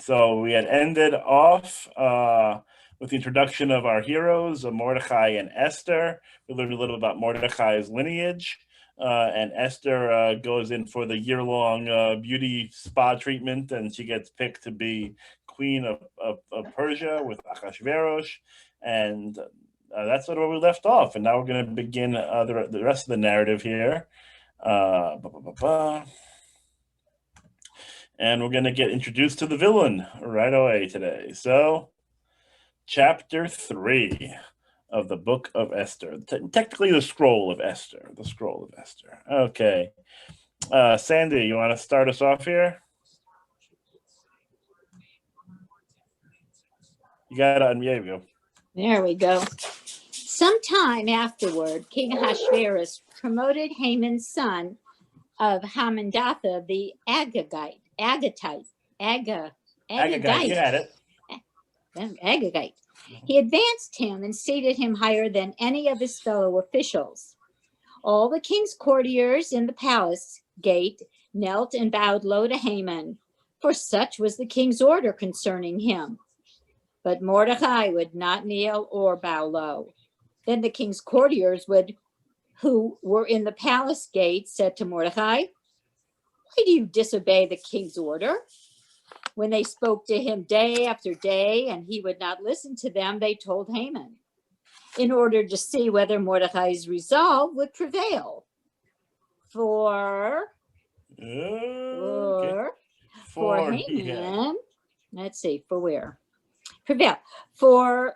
So we had ended off with the introduction of our heroes, Mordechai and Esther. We learned a little about Mordechai's lineage. And Esther goes in for the year-long beauty spa treatment, and she gets picked to be queen of Persia with Achashverosh. And that's sort of where we left off. And now we're going to begin the rest of the narrative here. And we're going to get introduced to the villain right away today. So, chapter 3 of the book of Esther. Technically, the scroll of Esther. The scroll of Esther. Okay. Sandy, you want to start us off here? You got it. There we go. There we go. Sometime afterward, King Ahasuerus promoted Haman's son of Hammedatha the Agagite. Agagite, you had it. Agagite. He advanced him and seated him higher than any of his fellow officials. All the king's courtiers in the palace gate knelt and bowed low to Haman, for such was the king's order concerning him. But Mordechai would not kneel or bow low. Then the king's courtiers who were in the palace gate said to Mordechai, "Why do you disobey the king's order?" When they spoke to him day after day and he would not listen to them, they told Haman, in order to see whether Mordechai's resolve would prevail. For Haman, let's see, for where? Prevail. For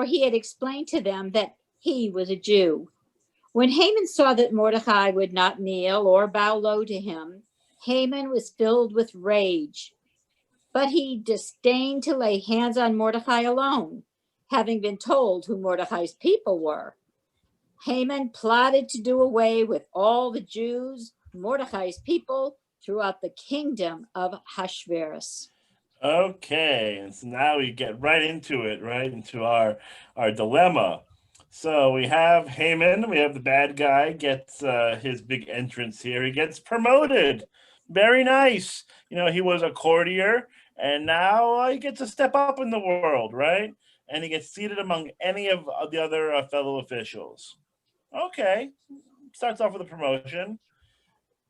he had explained to them that he was a Jew. When Haman saw that Mordechai would not kneel or bow low to him, Haman was filled with rage. But he disdained to lay hands on Mordechai alone, having been told who Mordechai's people were. Haman plotted to do away with all the Jews, Mordechai's people, throughout the kingdom of Ahasuerus. Okay, and so now we get right into it, right into our dilemma. So we have Haman, we have the bad guy, gets his big entrance here. He gets promoted. Very nice. You know, he was a courtier, and now he gets a step up in the world, right? And he gets seated among any of the other fellow officials. Okay, starts off with a promotion.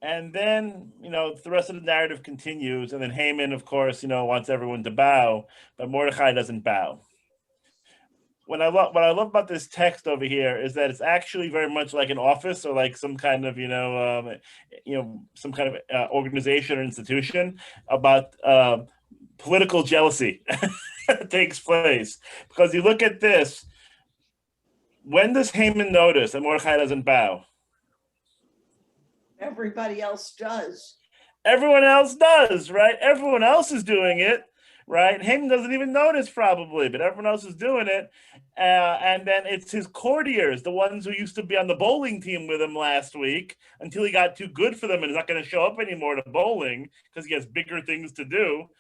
And then, you know, the rest of the narrative continues. And then Haman, of course, you know, wants everyone to bow, but Mordechai doesn't bow. What I love about this text over here is that it's actually very much like an office or like some kind of, some kind of organization or institution about political jealousy that takes place. Because you look at this, when does Haman notice that Mordechai doesn't bow? Everybody else does. Everyone else does, right? Everyone else is doing it, right? Haman doesn't even notice probably, but everyone else is doing it. And then it's his courtiers, the ones who used to be on the bowling team with him last week until he got too good for them and is not going to show up anymore to bowling because he has bigger things to do.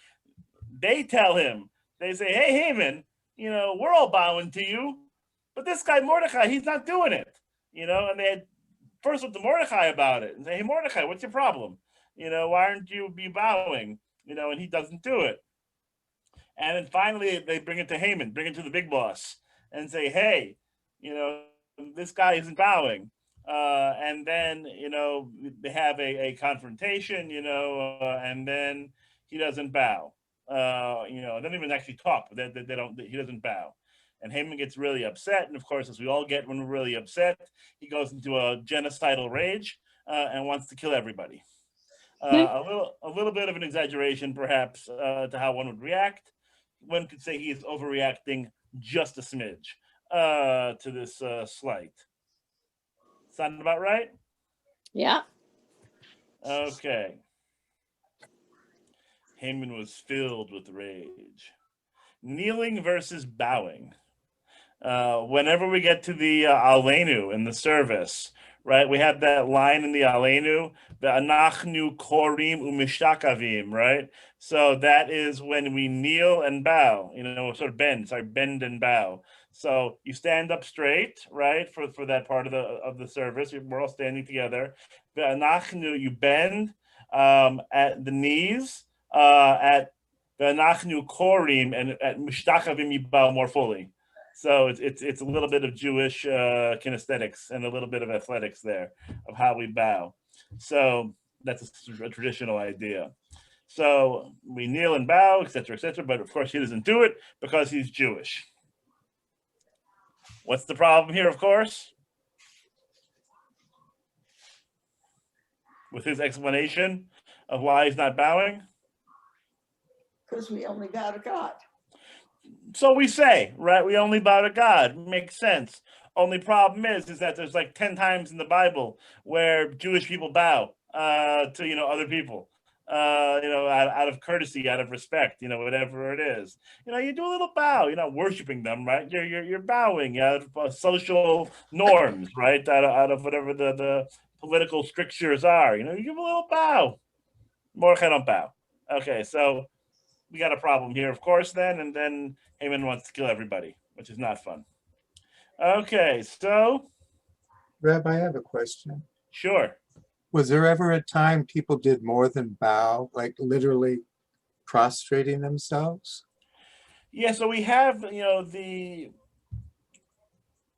They tell him, they say, "Hey, Haman, you know, we're all bowing to you, but this guy Mordechai, he's not doing it." You know, and they had first with the Mordechai about it and say, "Hey, Mordechai, what's your problem? You know, why aren't you be bowing?" You know, and he doesn't do it. And then finally they bring it to Haman, bring it to the big boss and say, "Hey, you know, this guy isn't bowing." And then, you know, they have a confrontation, you know, and then he doesn't bow. You know, they don't even actually talk. He doesn't bow. And Haman gets really upset. And of course, as we all get when we're really upset, he goes into a genocidal rage and wants to kill everybody. A little bit of an exaggeration, perhaps, to how one would react. One could say he is overreacting just a smidge to this slight. Sound about right? Yeah. Okay. Haman was filled with rage. Kneeling versus bowing. Whenever we get to the Aleinu in the service, right, we have that line in the Aleinu, the Anachnu Korim Umishakavim, right? So that is when we kneel and bow, you know, sort of bend and bow. So you stand up straight, right, for that part of the service. We're all standing together. The Anachnu, you bend at the knees, at V'anachnu korim, and at mishtachavim yibao more fully. So it's a little bit of Jewish kinesthetics and a little bit of athletics there of how we bow. So that's a traditional idea. So we kneel and bow, etc., etc. But of course, he doesn't do it because he's Jewish. What's the problem here? Of course, with his explanation of why he's not bowing. Because we only bow to God. So we say, right? We only bow to God. Makes sense. Only problem is that there's like 10 times in the Bible where Jewish people bow to other people, out of courtesy, out of respect, whatever it is. You do a little bow. You're not worshiping them, right? You're bowing out of social norms, right? Out of whatever the political strictures are. You give a little bow. Mordechai don't bow. Okay, so we got a problem here, of course, then, and then Haman wants to kill everybody, which is not fun. Okay, so... Rabbi, I have a question. Sure. Was there ever a time people did more than bow, like literally prostrating themselves? Yeah, so we have, the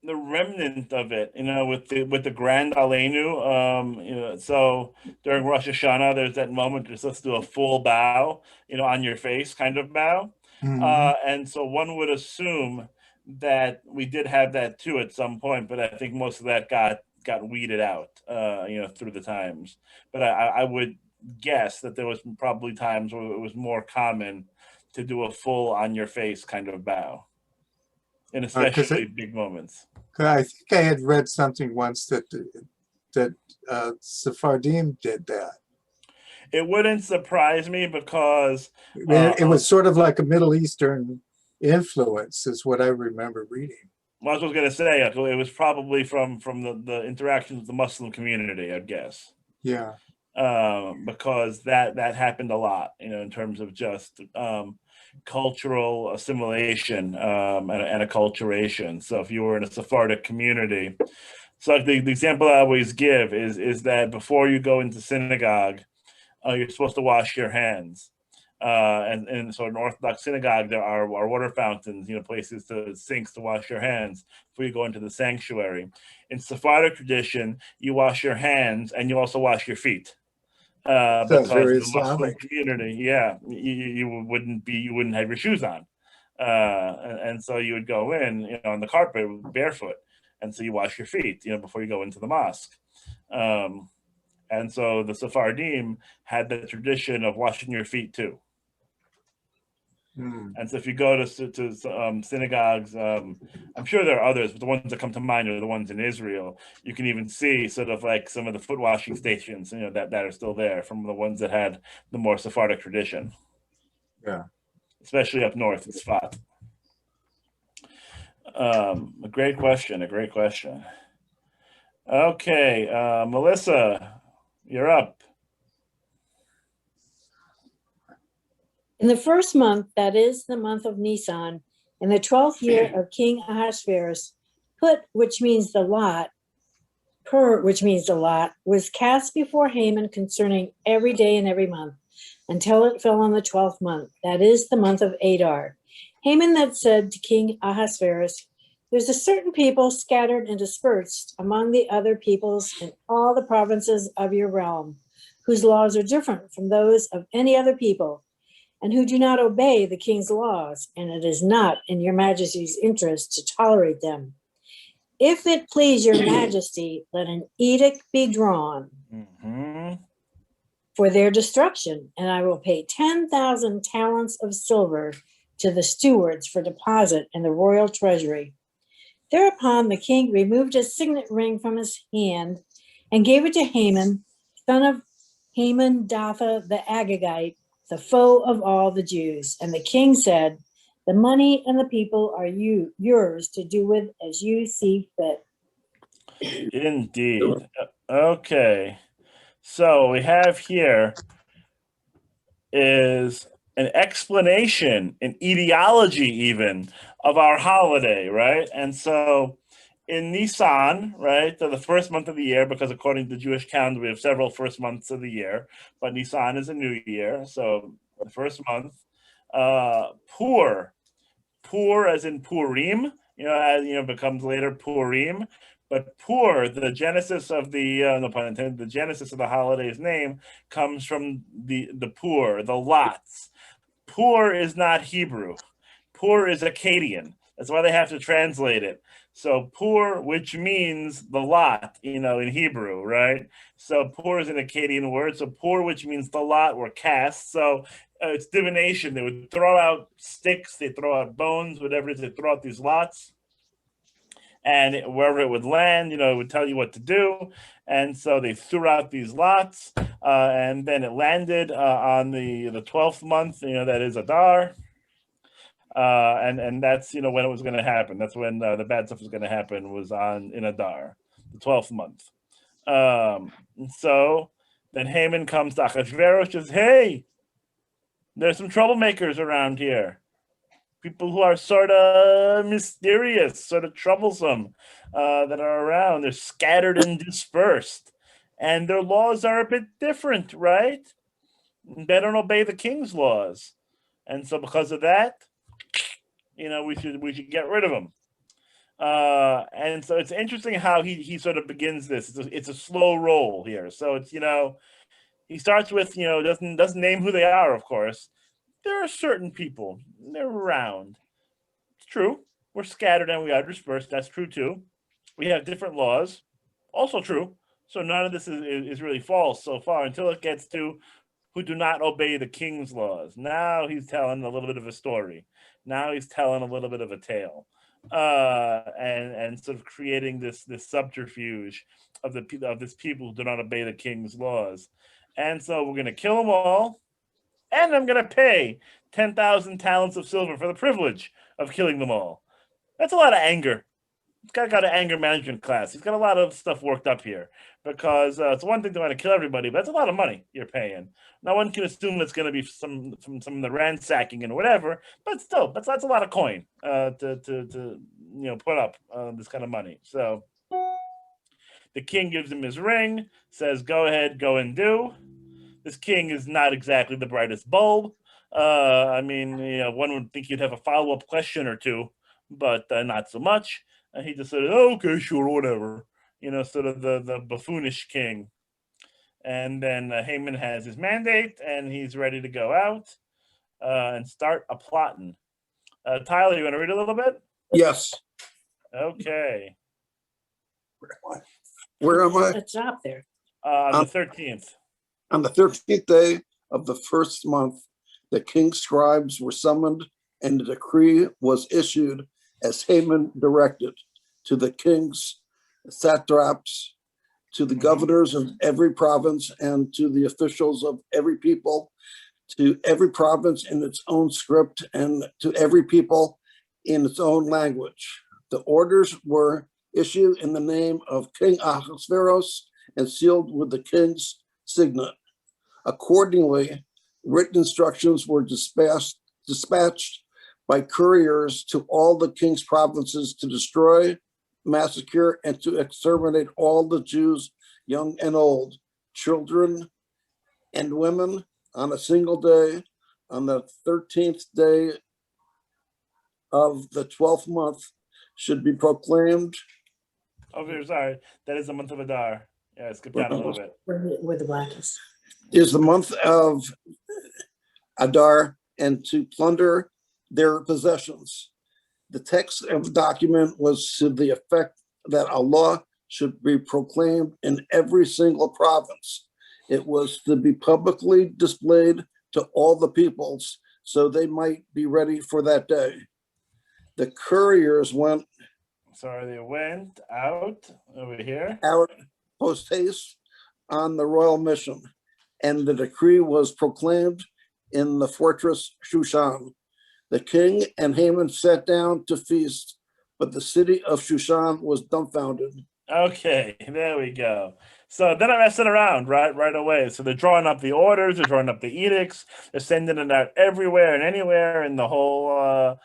remnant of it, with the Grand Aleinu. So during Rosh Hashanah, there's that moment just let's do a full bow, on your face kind of bow. And so one would assume that we did have that too at some point, but I think most of that got weeded out, through the times. But I would guess that there was probably times where it was more common to do a full on your face kind of bow, in especially big moments. I think I had read something once that Sephardim did that. It wouldn't surprise me because it was sort of like a Middle Eastern influence, is what I remember reading. Well, I was going to say it was probably from the interactions with the Muslim community, I'd guess. Yeah. Because that happened a lot, in terms of just cultural assimilation and acculturation. So if you were in a Sephardic community, so the example I always give is that before you go into synagogue, you're supposed to wash your hands. And so in Orthodox synagogue, there are water fountains, places sinks to wash your hands before you go into the sanctuary. In Sephardic tradition, you wash your hands and you also wash your feet. Because the Muslim community, you wouldn't have your shoes on, and so you would go in, on the carpet barefoot, and so you wash your feet, before you go into the mosque. And so the Sephardim had the tradition of washing your feet too. And so if you go to synagogues, I'm sure there are others, but the ones that come to mind are the ones in Israel. You can even see sort of like some of the foot washing stations, that are still there from the ones that had the more Sephardic tradition. Yeah. Especially up north in Sfat. A great question. Okay, Melissa, you're up. In the first month, that is the month of Nisan, in the 12th year of King Ahasuerus, which means the lot, was cast before Haman concerning every day and every month, until it fell on the 12th month, that is the month of Adar. Haman had said to King Ahasuerus, "There's a certain people scattered and dispersed among the other peoples in all the provinces of your realm, whose laws are different from those of any other people, and who do not obey the king's laws, and it is not in your majesty's interest to tolerate them. If it please your majesty, let an edict be drawn for their destruction, and I will pay 10,000 talents of silver to the stewards for deposit in the royal treasury." Thereupon the king removed a signet ring from his hand and gave it to Haman, son of Hammedatha the Agagite, the foe of all the Jews. And the king said, "The money and the people are yours to do with as you see fit." Indeed. Okay. So we have here is an explanation, an etiology even, of our holiday, right? And so in Nisan, right, the first month of the year, because according to the Jewish calendar, we have several first months of the year, but Nisan is a new year. So the first month, Pur, as in Purim, as becomes later Purim. But Pur, the genesis of the no pun intended, the genesis of the holiday's name comes from the Pur, the lots. Pur is not Hebrew. Pur is Akkadian. That's why they have to translate it. So Pur, which means the lot, in Hebrew, right? So Pur is an Akkadian word. So Pur, which means the lot, were cast. So it's divination. They would throw out sticks, they throw out bones, whatever it is, they throw out these lots. And wherever it would land, it would tell you what to do. And so they threw out these lots, and then it landed on the 12th month, that is Adar. And that's when it was going to happen. That's when the bad stuff was going to happen, was in Adar, the 12th month. So then Haman comes to Achashverosh, says, "Hey, there's some troublemakers around here. People who are sort of mysterious, sort of troublesome, that are around. They're scattered and dispersed, and their laws are a bit different, right? They don't obey the king's laws, and so because of that, we should get rid of them." And so it's interesting how he sort of begins this. It's a slow roll here. So it's he starts with doesn't name who they are, of course. There are certain people, they're around. It's true. We're scattered and we are dispersed. That's true too. We have different laws. Also true. So none of this is really false so far, until it gets to who do not obey the king's laws. Now he's telling a little bit of a story. Now he's telling a little bit of a tale, and sort of creating this subterfuge of this people who do not obey the king's laws. And so we're going to kill them all, and I'm going to pay 10,000 talents of silver for the privilege of killing them all. That's a lot of anger. He's got an anger management class. He's got a lot of stuff worked up here, because it's one thing to want to kill everybody, but that's a lot of money you're paying. No one can assume it's going to be from some of the ransacking and whatever, but still, that's a lot of coin to put up this kind of money. So the king gives him his ring, says, "Go ahead, go and do." This king is not exactly the brightest bulb. One would think you'd have a follow-up question or two, but not so much. He just said, "Oh, okay, sure, whatever." Sort of the buffoonish king. And then Haman has his mandate, and he's ready to go out and start a plotting. Tyler, you want to read a little bit? Yes. Okay. Where am I? It's up there. On the 13th. On the 13th day of the first month, the king's scribes were summoned, and the decree was issued as Haman directed, to the king's satraps, to the governors of every province, and to the officials of every people, to every province in its own script, and to every people in its own language. The orders were issued in the name of King Ahasuerus and sealed with the king's signet. Accordingly, written instructions were dispatched by couriers to all the king's provinces to destroy, massacre, and to exterminate all the Jews, young and old, children and women, on a single day, on the 13th day of the 12th month, should be proclaimed. Oh, sorry. That is the month of Adar. Yeah, skip down a little bit. Where the black is. Is the month of Adar, and to plunder their possessions. The text of the document was to the effect that a law should be proclaimed in every single province. It was to be publicly displayed to all the peoples, so they might be ready for that day. The couriers went out over here. Out post haste on the royal mission, and the decree was proclaimed in the fortress Shushan. The king and Haman sat down to feast, but the city of Shushan was dumbfounded. Okay, there we go. So they're not messing around right away. So they're drawing up the orders, they're drawing up the edicts, they're sending it out everywhere and anywhere in the whole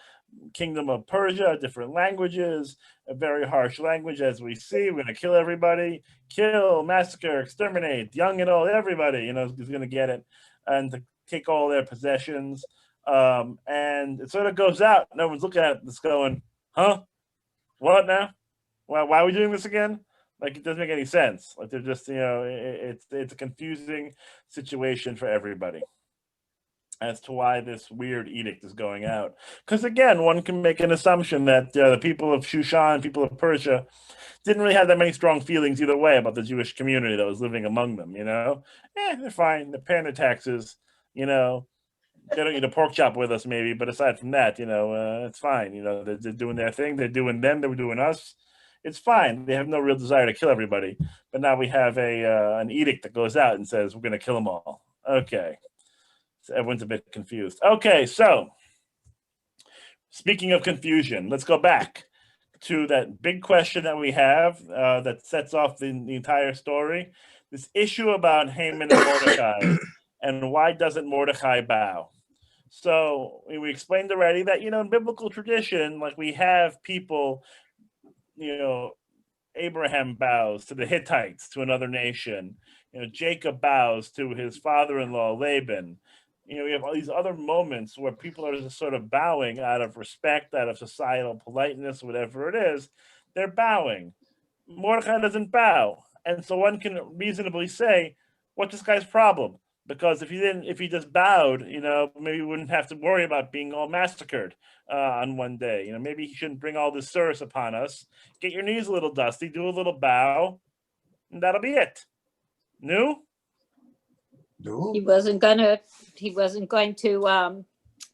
kingdom of Persia, different languages, a very harsh language, as we see. We're going to kill everybody, kill, massacre, exterminate, young and old, everybody, is going to get it, and to take all their possessions. And it sort of goes out, and everyone's looking at this going, huh? What now? Why are we doing this again? Like, it doesn't make any sense. Like, they're just, it's a confusing situation for everybody as to why this weird edict is going out. Because again, one can make an assumption that the people of Shushan, people of Persia, didn't really have that many strong feelings either way about the Jewish community that was living among them. They're fine. They're paying their taxes. They don't eat a pork chop with us, maybe, but aside from that, it's fine. They're doing their thing. They're doing them. They're doing us. It's fine. They have no real desire to kill everybody. But now we have an edict that goes out and says we're going to kill them all. Okay. So everyone's a bit confused. Okay, so speaking of confusion, let's go back to that big question that we have that sets off the entire story. This issue about Haman and Mordechai, and why doesn't Mordechai bow? So we explained already that, in biblical tradition, like we have people, Abraham bows to the Hittites, to another nation. Jacob bows to his father-in-law, Laban. We have all these other moments where people are just sort of bowing out of respect, out of societal politeness, whatever it is. They're bowing. Mordechai doesn't bow. And so one can reasonably say, what's this guy's problem? Because if he just bowed, maybe we wouldn't have to worry about being all massacred on one day. Maybe he shouldn't bring all this service upon us. Get your knees a little dusty, do a little bow, and that'll be it. No? No. He wasn't going to,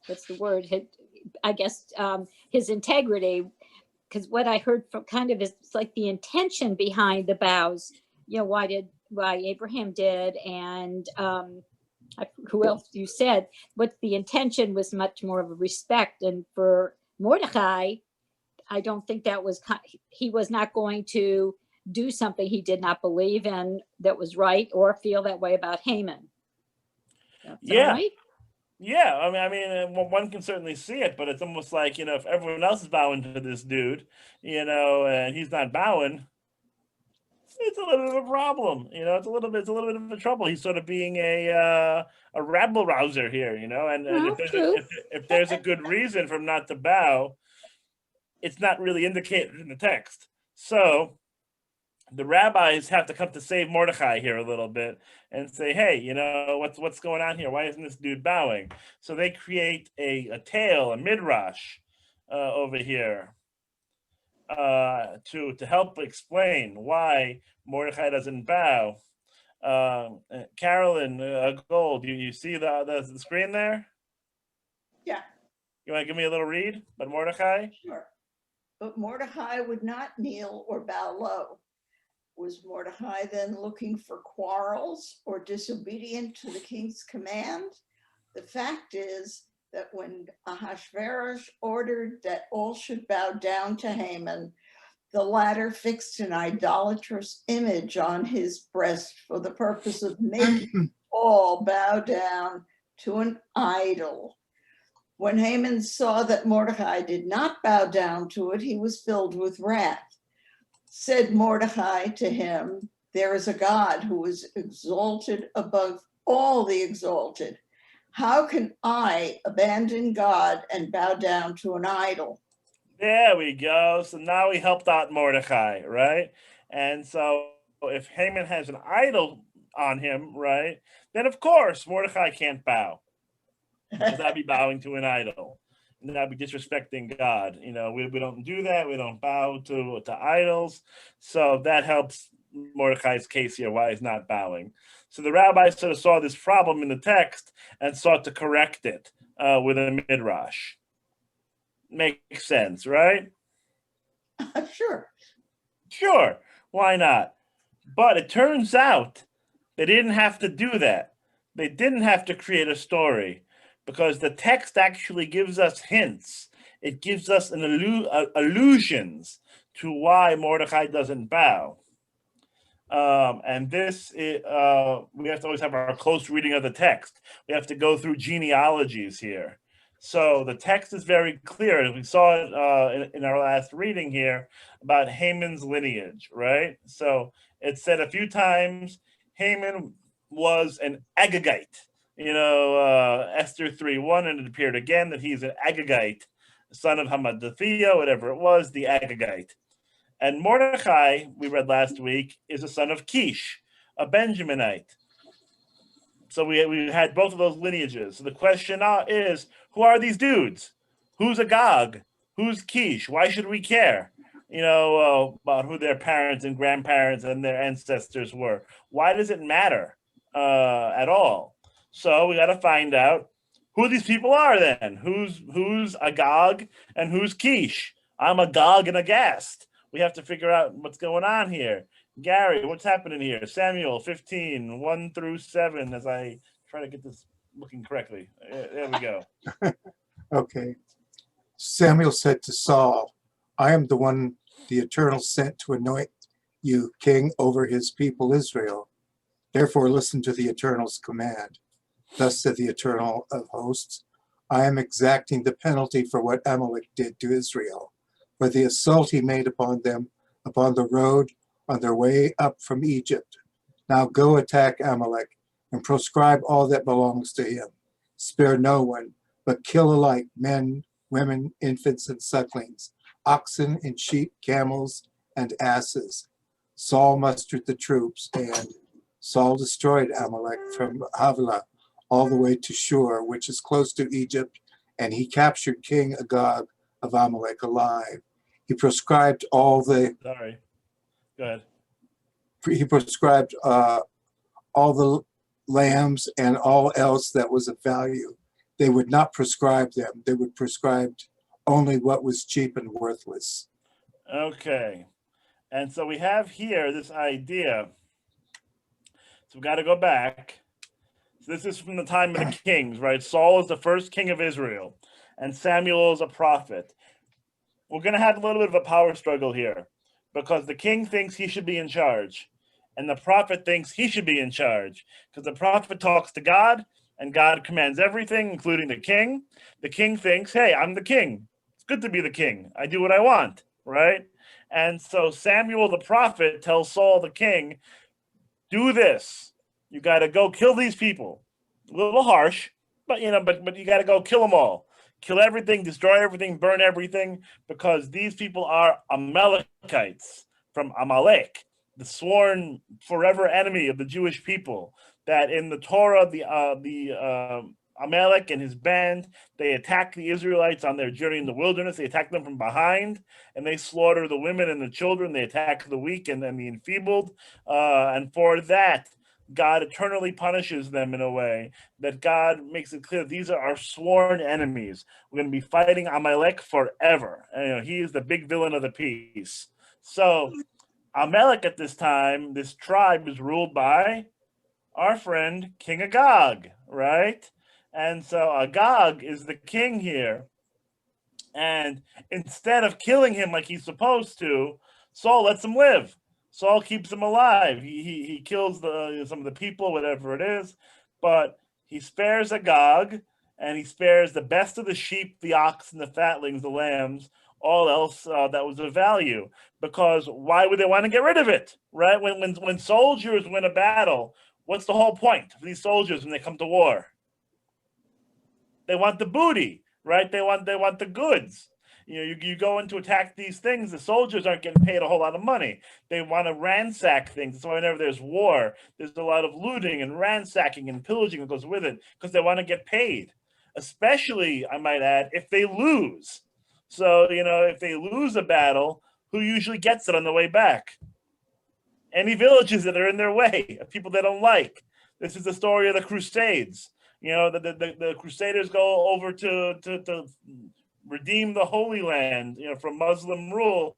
what's the word? His integrity, because what I heard from kind of is like the intention behind the bows, why Abraham did, and who else you said, what the intention was much more of a respect. And for Mordechai, I don't think he was not going to do something he did not believe in that was right, or feel that way about Haman. Yeah. Right? Yeah, I mean, one can certainly see it, but it's almost like, if everyone else is bowing to this dude, and he's not bowing, it's a little bit of a problem. It's a little bit of a trouble. He's sort of being a rabble rouser here, and if there's a good reason for him not to bow, it's not really indicated in the text. So the rabbis have to come to save Mordechai here a little bit and say, hey, what's going on here? Why isn't this dude bowing? So they create a tale, a midrash over here to help explain why Mordechai doesn't bow. Carolyn Gold, you see the screen there? Yeah. You want to give me a little read about Mordechai? Sure. But Mordechai would not kneel or bow low. Was Mordechai then looking for quarrels or disobedient to the king's command? The fact is that when Ahasuerus ordered that all should bow down to Haman, the latter fixed an idolatrous image on his breast for the purpose of making all bow down to an idol. When Haman saw that Mordechai did not bow down to it, he was filled with wrath. Said Mordechai to him, there is a God who is exalted above all the exalted. How can I abandon God and bow down to an idol? There we go. So now we helped out Mordechai, right? And so if Haman has an idol on him, right, then of course Mordechai can't bow, because that'd be bowing to an idol. And that'd be disrespecting God. We don't do that. We don't bow to idols. So that helps Mordecai's case here, why he's not bowing. So the rabbis sort of saw this problem in the text and sought to correct it with a midrash. Makes sense, right? Sure. Why not? But it turns out they didn't have to do that. They didn't have to create a story, because the text actually gives us hints. It gives us allusions to why Mordechai doesn't bow. And this, we have to always have our close reading of the text. We have to go through genealogies here. So the text is very clear. We saw it in our last reading here about Haman's lineage, right? So it said a few times Haman was an Agagite. Esther 3:1, and it appeared again that he's an Agagite, son of Hamadathiah, whatever it was, the Agagite. And Mordechai, we read last week, is a son of Kish, a Benjaminite. So we had both of those lineages. So the question is, who are these dudes? Who's Agag? Who's Kish? Why should we care? About who their parents and grandparents and their ancestors were. Why does it matter at all? So we got to find out who these people are then. Who's Agag and who's Kish? I'm Agag and aghast. We have to figure out what's going on here. Gary, what's happening here? Samuel 15, 1 through 7, as I try to get this looking correctly. There we go. Okay. Samuel said to Saul, I am the one the Eternal sent to anoint you king over his people Israel. Therefore listen to the Eternal's command. Thus said the Eternal of hosts, I am exacting the penalty for what Amalek did to Israel, for the assault he made upon them upon the road on their way up from Egypt. Now go attack Amalek and proscribe all that belongs to him. Spare no one, but kill alike men, women, infants, and sucklings, oxen and sheep, camels, and asses. Saul mustered the troops, and Saul destroyed Amalek from Havilah all the way to Shur, which is close to Egypt, and he captured King Agag of Amalek alive. He proscribed all the... Sorry. Go ahead. He proscribed all the lambs and all else that was of value. They would not prescribe them. They would prescribe only what was cheap and worthless. Okay. And so we have here this idea. So we've got to go back. So this is from the time of the kings, right? Saul is the first king of Israel, and Samuel is a prophet. We're going to have a little bit of a power struggle here, because the king thinks he should be in charge, and the prophet thinks he should be in charge, because the prophet talks to God, and God commands everything, including the king. The king thinks, hey, I'm the king. It's good to be the king. I do what I want, right? And so Samuel the prophet tells Saul the king, do this. You got to go kill these people. A little harsh, but you got to go kill them all. Kill everything, destroy everything, burn everything, because these people are Amalekites from Amalek, the sworn forever enemy of the Jewish people. That in the Torah, the Amalek and his band, they attack the Israelites on their journey in the wilderness. They attack them from behind, and they slaughter the women and the children. They attack the weak and the enfeebled. And for that, God eternally punishes them in a way that God makes it clear these are our sworn enemies. We're going to be fighting Amalek forever. And, he is the big villain of the piece. So Amalek at this time, this tribe is ruled by our friend King Agag, right? And so Agag is the king here. And instead of killing him like he's supposed to, Saul lets him live. Saul keeps him alive. He kills some of the people, whatever it is, but he spares Agag, and he spares the best of the sheep, the ox, and the fatlings, the lambs, all else that was of value. Because why would they want to get rid of it, right? When soldiers win a battle, what's the whole point of these soldiers when they come to war? They want the booty, right? They want the goods. You go in to attack these things, the soldiers aren't getting paid a whole lot of money. They want to ransack things. So whenever there's war, there's a lot of looting and ransacking and pillaging that goes with it, because they want to get paid. Especially, I might add, if they lose. So, if they lose a battle, who usually gets it on the way back? Any villages that are in their way, of people they don't like. This is the story of the Crusades. The Crusaders go over to redeem the Holy Land, from Muslim rule,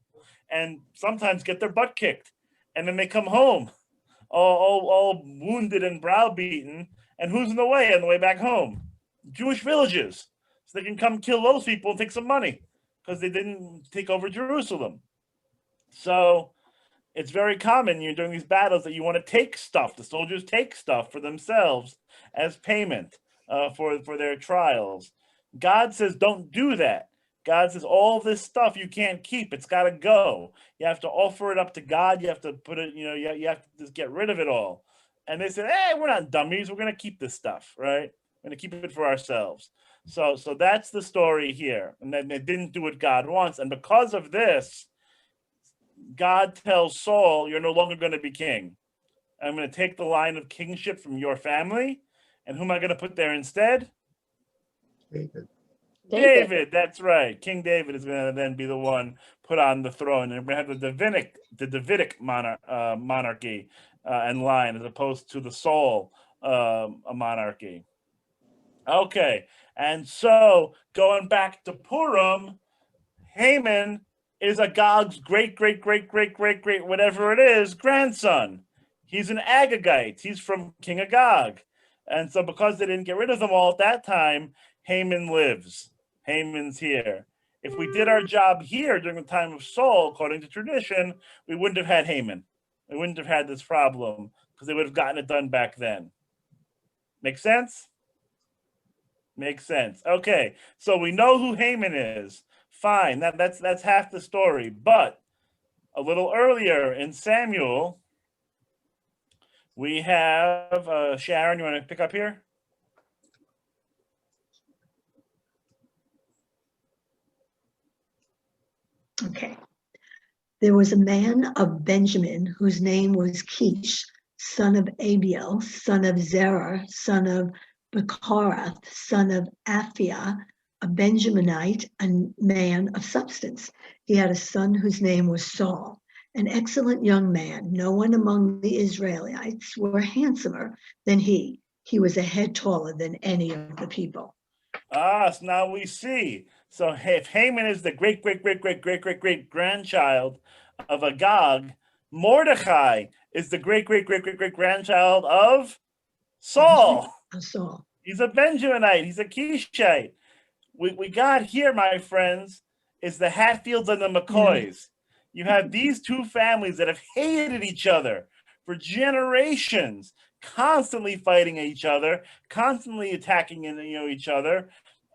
and sometimes get their butt kicked, and then they come home, all wounded and browbeaten. And who's in the way on the way back home? Jewish villages, so they can come kill those people and take some money because they didn't take over Jerusalem. So it's very common during these battles that you want to take stuff. The soldiers take stuff for themselves as payment for their trials. God says, don't do that. God says, all this stuff you can't keep. It's got to go. You have to offer it up to God. You have to put it, you have to just get rid of it all. And they said, hey, we're not dummies. We're going to keep this stuff, right? We're going to keep it for ourselves. So that's the story here. And then they didn't do what God wants. And because of this, God tells Saul, you're no longer going to be king. I'm going to take the line of kingship from your family. And who am I going to put there instead? David. David, that's right. King David is going to then be the one put on the throne. And we're going to have the Davidic monarchy and line, as opposed to the Saul monarchy. Okay, and so going back to Purim, Haman is Agag's great, whatever it is, grandson. He's an Agagite. He's from King Agag. And so because they didn't get rid of them all at that time, Haman lives. Haman's here. If we did our job here during the time of Saul, according to tradition, we wouldn't have had Haman. We wouldn't have had this problem because they would have gotten it done back then. Make sense? Makes sense. Okay, so we know who Haman is. Fine, that's half the story. But a little earlier in Samuel, we have Sharon. You want to pick up here? Okay. There was a man of Benjamin whose name was Kish, son of Abiel, son of Zerah, son of Bechorath, son of Aphiah, a Benjaminite, a man of substance. He had a son whose name was Saul, an excellent young man. No one among the Israelites were handsomer than he. He was a head taller than any of the people. So now we see. So if Haman is the great grandchild of Agag, Mordechai is the great grandchild of Saul. Saul. He's a Benjaminite. He's a Kishite. We got here, my friends, is the Hatfields and the McCoys. You have these two families that have hated each other for generations, constantly fighting each other, constantly attacking each other.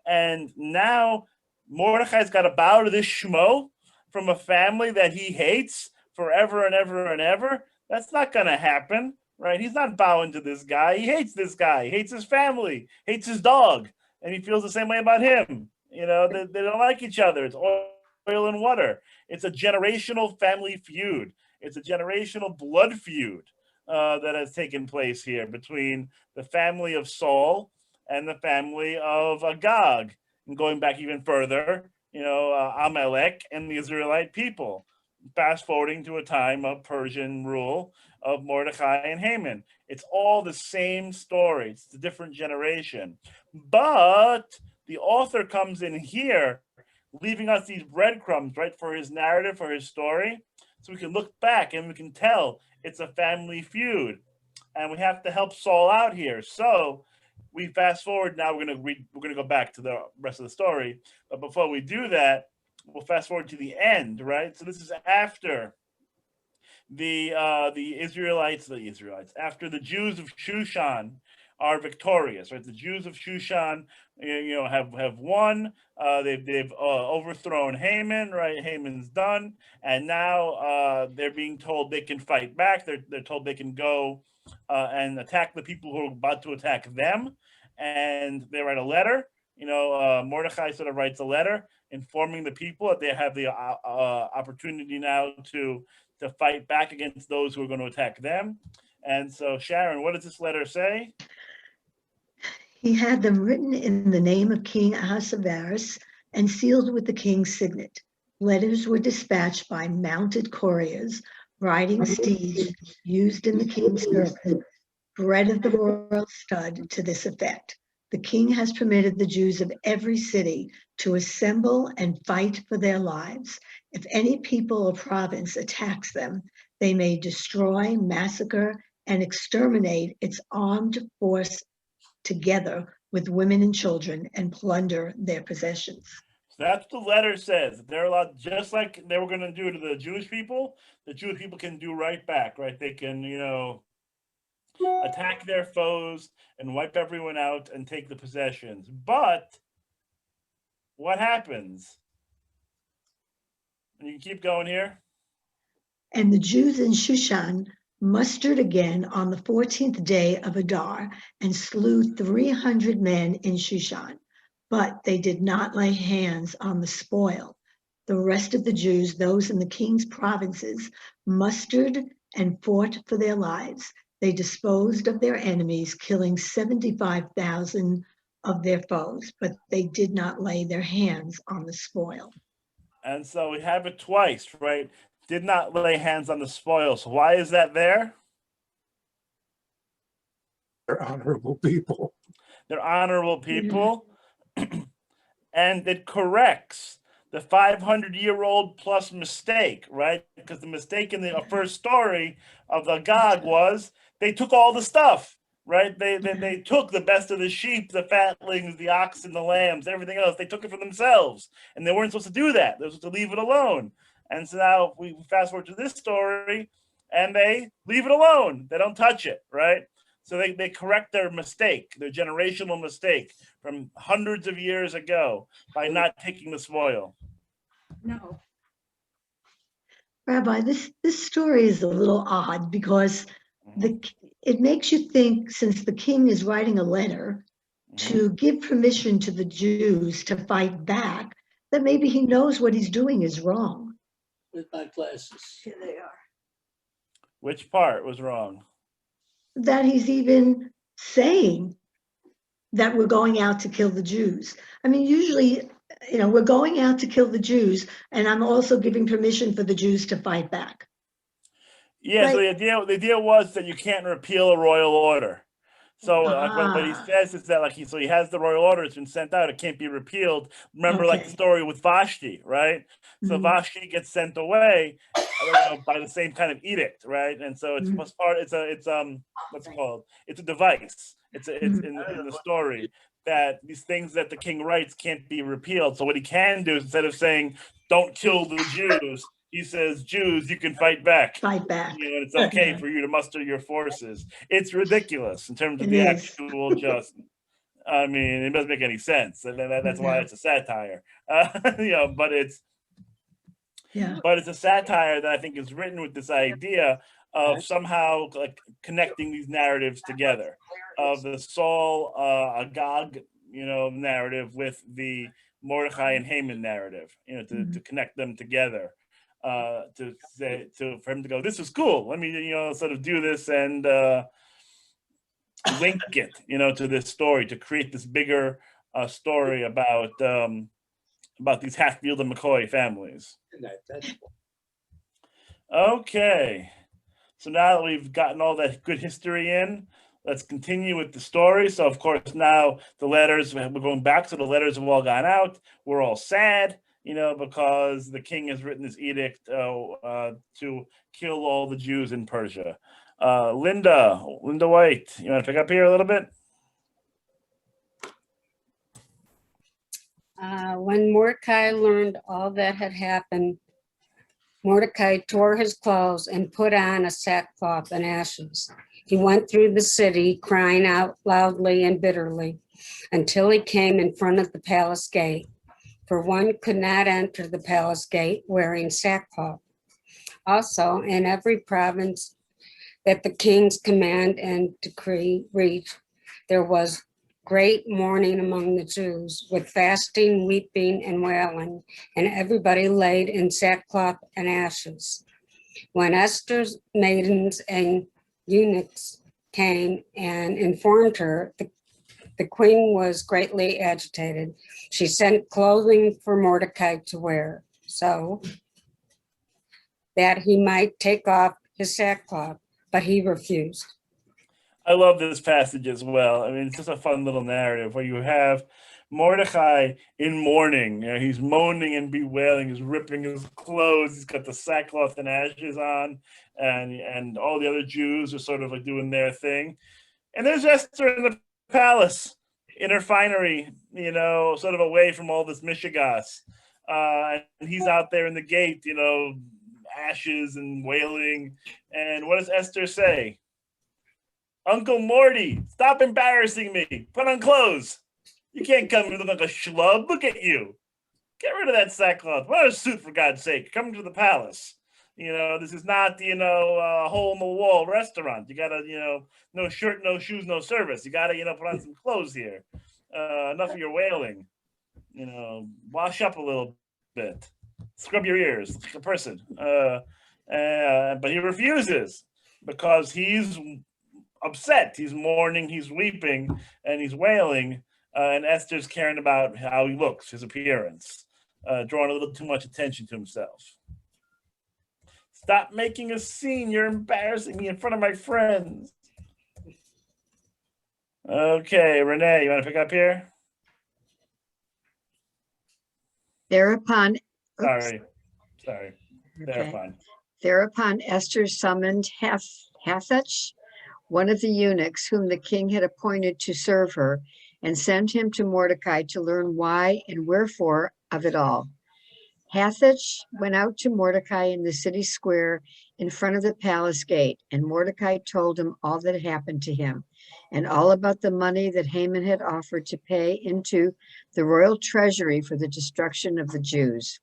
And now Mordecai's got to bow to this schmo from a family that he hates forever and ever and ever. That's not going to happen, right? He's not bowing to this guy. He hates this guy. He hates his family, hates his dog, and he feels the same way about him. They don't like each other. It's oil and water. It's a generational family feud. It's a generational blood feud that has taken place here between the family of Saul and the family of Agag, and going back even further, Amalek and the Israelite people. Fast forwarding to a time of Persian rule of Mordecai and Haman. It's all the same story. It's a different generation. But the author comes in here, leaving us these breadcrumbs, right, for his narrative, for his story, so we can look back and we can tell it's a family feud. And we have to help Saul out here. So we fast forward now. We're gonna go back to the rest of the story. But before we do that, we'll fast forward to the end, right? So this is after the Israelites, after the Jews of Shushan are victorious, right? The Jews of Shushan, have won. They've overthrown Haman, right? Haman's done, and now they're being told they can fight back. They're told they can go and attack the people who are about to attack them, and they write a letter. Mordechai sort of writes a letter informing the people that they have the opportunity now to fight back against those who are going to attack them. And so, Sharon, what does this letter say? He had them written in the name of King Ahasuerus and sealed with the king's signet. Letters were dispatched by mounted couriers, riding steeds used in the king's service, bred of the royal stud, to this effect. The king has permitted the Jews of every city to assemble and fight for their lives. If any people or province attacks them, they may destroy, massacre, and exterminate its armed force together with women and children and plunder their possessions. So that's what the letter says. They're allowed, just like they were going to do to the Jewish people, the Jewish people can do right back, right? They can, attack their foes and wipe everyone out and take the possessions. But what happens? And you can keep going here. And the Jews in Shushan mustered again on the 14th day of Adar and slew 300 men in Shushan. But they did not lay hands on the spoil. The rest of the Jews, those in the king's provinces, mustered and fought for their lives. They disposed of their enemies, killing 75,000 of their foes, but they did not lay their hands on the spoil. And so we have it twice, right? Did not lay hands on the spoil. So why is that there? They're honorable people. They're honorable people. And it corrects the 500-year-old plus mistake, right? Because the mistake in the first story of the Gog was they took all the stuff, right? They took the best of the sheep, the fatlings, the oxen, the lambs, everything else. They took it for themselves, and they weren't supposed to do that. They were supposed to leave it alone. And so now we fast forward to this story, and they leave it alone. They don't touch it, right? So they correct their mistake, their generational mistake from hundreds of years ago by not taking the spoil. No. Rabbi, this story is a little odd because it makes you think, since the king is writing a letter to give permission to the Jews to fight back, that maybe he knows what he's doing is wrong. With my glasses. Here they are. Which part was wrong? That he's even saying that we're going out to kill the Jews. I mean, usually, we're going out to kill the Jews, and I'm also giving permission for the Jews to fight back. Yeah, Right. so the idea was that you can't repeal a royal order. So what he says is that he has the royal order, it's been sent out, it can't be repealed. Remember, like the story with Vashti, right? So Vashti gets sent away by the same kind of edict, right? And so it's what's it called? It's a device. It's in the story that these things that the king writes can't be repealed. So what he can do is, instead of saying "Don't kill the Jews," he says, "Jews, you can fight back. Fight back. And it's okay for you to muster your forces." It's ridiculous in terms of It the is. actual just. I mean, it doesn't make any sense, and that's why it's a satire. But it's a satire that I think is written with this idea of somehow like connecting these narratives together, of the Saul Agag narrative with the Mordechai and Haman narrative, to connect them together. For him to go, this is cool. Let me, sort of do this and link it, to this story, to create this bigger story about these Hatfield and McCoy families. Okay, so now that we've gotten all that good history in, let's continue with the story. So, of course, now the letters, we're going back, so the letters have all gone out. We're all sad, because the king has written this edict to kill all the Jews in Persia. Linda White, you want to pick up here a little bit? When Mordecai learned all that had happened, Mordecai tore his clothes and put on a sackcloth and ashes. He went through the city crying out loudly and bitterly until he came in front of the palace gate, for one could not enter the palace gate wearing sackcloth. Also, in every province that the king's command and decree reached, there was great mourning among the Jews, with fasting, weeping, and wailing, and everybody laid in sackcloth and ashes. When Esther's maidens and eunuchs came and informed her, the queen was greatly agitated. She sent clothing for Mordecai to wear, so that he might take off his sackcloth, but he refused. I love this passage as well. I mean, it's just a fun little narrative where you have Mordecai in mourning. He's moaning and bewailing. He's ripping his clothes. He's got the sackcloth and ashes on, and all the other Jews are sort of like doing their thing. And there's Esther in the palace, in her finery, sort of away from all this mishigas. And he's out there in the gate, ashes and wailing. And what does Esther say? "Uncle Morty, stop embarrassing me. Put on clothes. You can't come and look like a schlub. Look at you. Get rid of that sackcloth. Wear a suit, for God's sake. Come to the palace." This is not, hole in the wall restaurant. You gotta, no shirt, no shoes, no service. You gotta, put on some clothes here. Enough of your wailing. Wash up a little bit. Scrub your ears like a person. But he refuses because he's upset. He's mourning, he's weeping, and he's wailing. And Esther's caring about how he looks, his appearance, drawing a little too much attention to himself. Stop making a scene. You're embarrassing me in front of my friends. Okay, Renee, you want to pick up here? Thereupon, Sorry. okay. Thereupon. Thereupon Esther summoned Hathach, one of the eunuchs whom the king had appointed to serve her, and sent him to Mordecai to learn why and wherefore of it all. Hathach went out to Mordecai in the city square in front of the palace gate, and Mordecai told him all that happened to him, and all about the money that Haman had offered to pay into the royal treasury for the destruction of the Jews.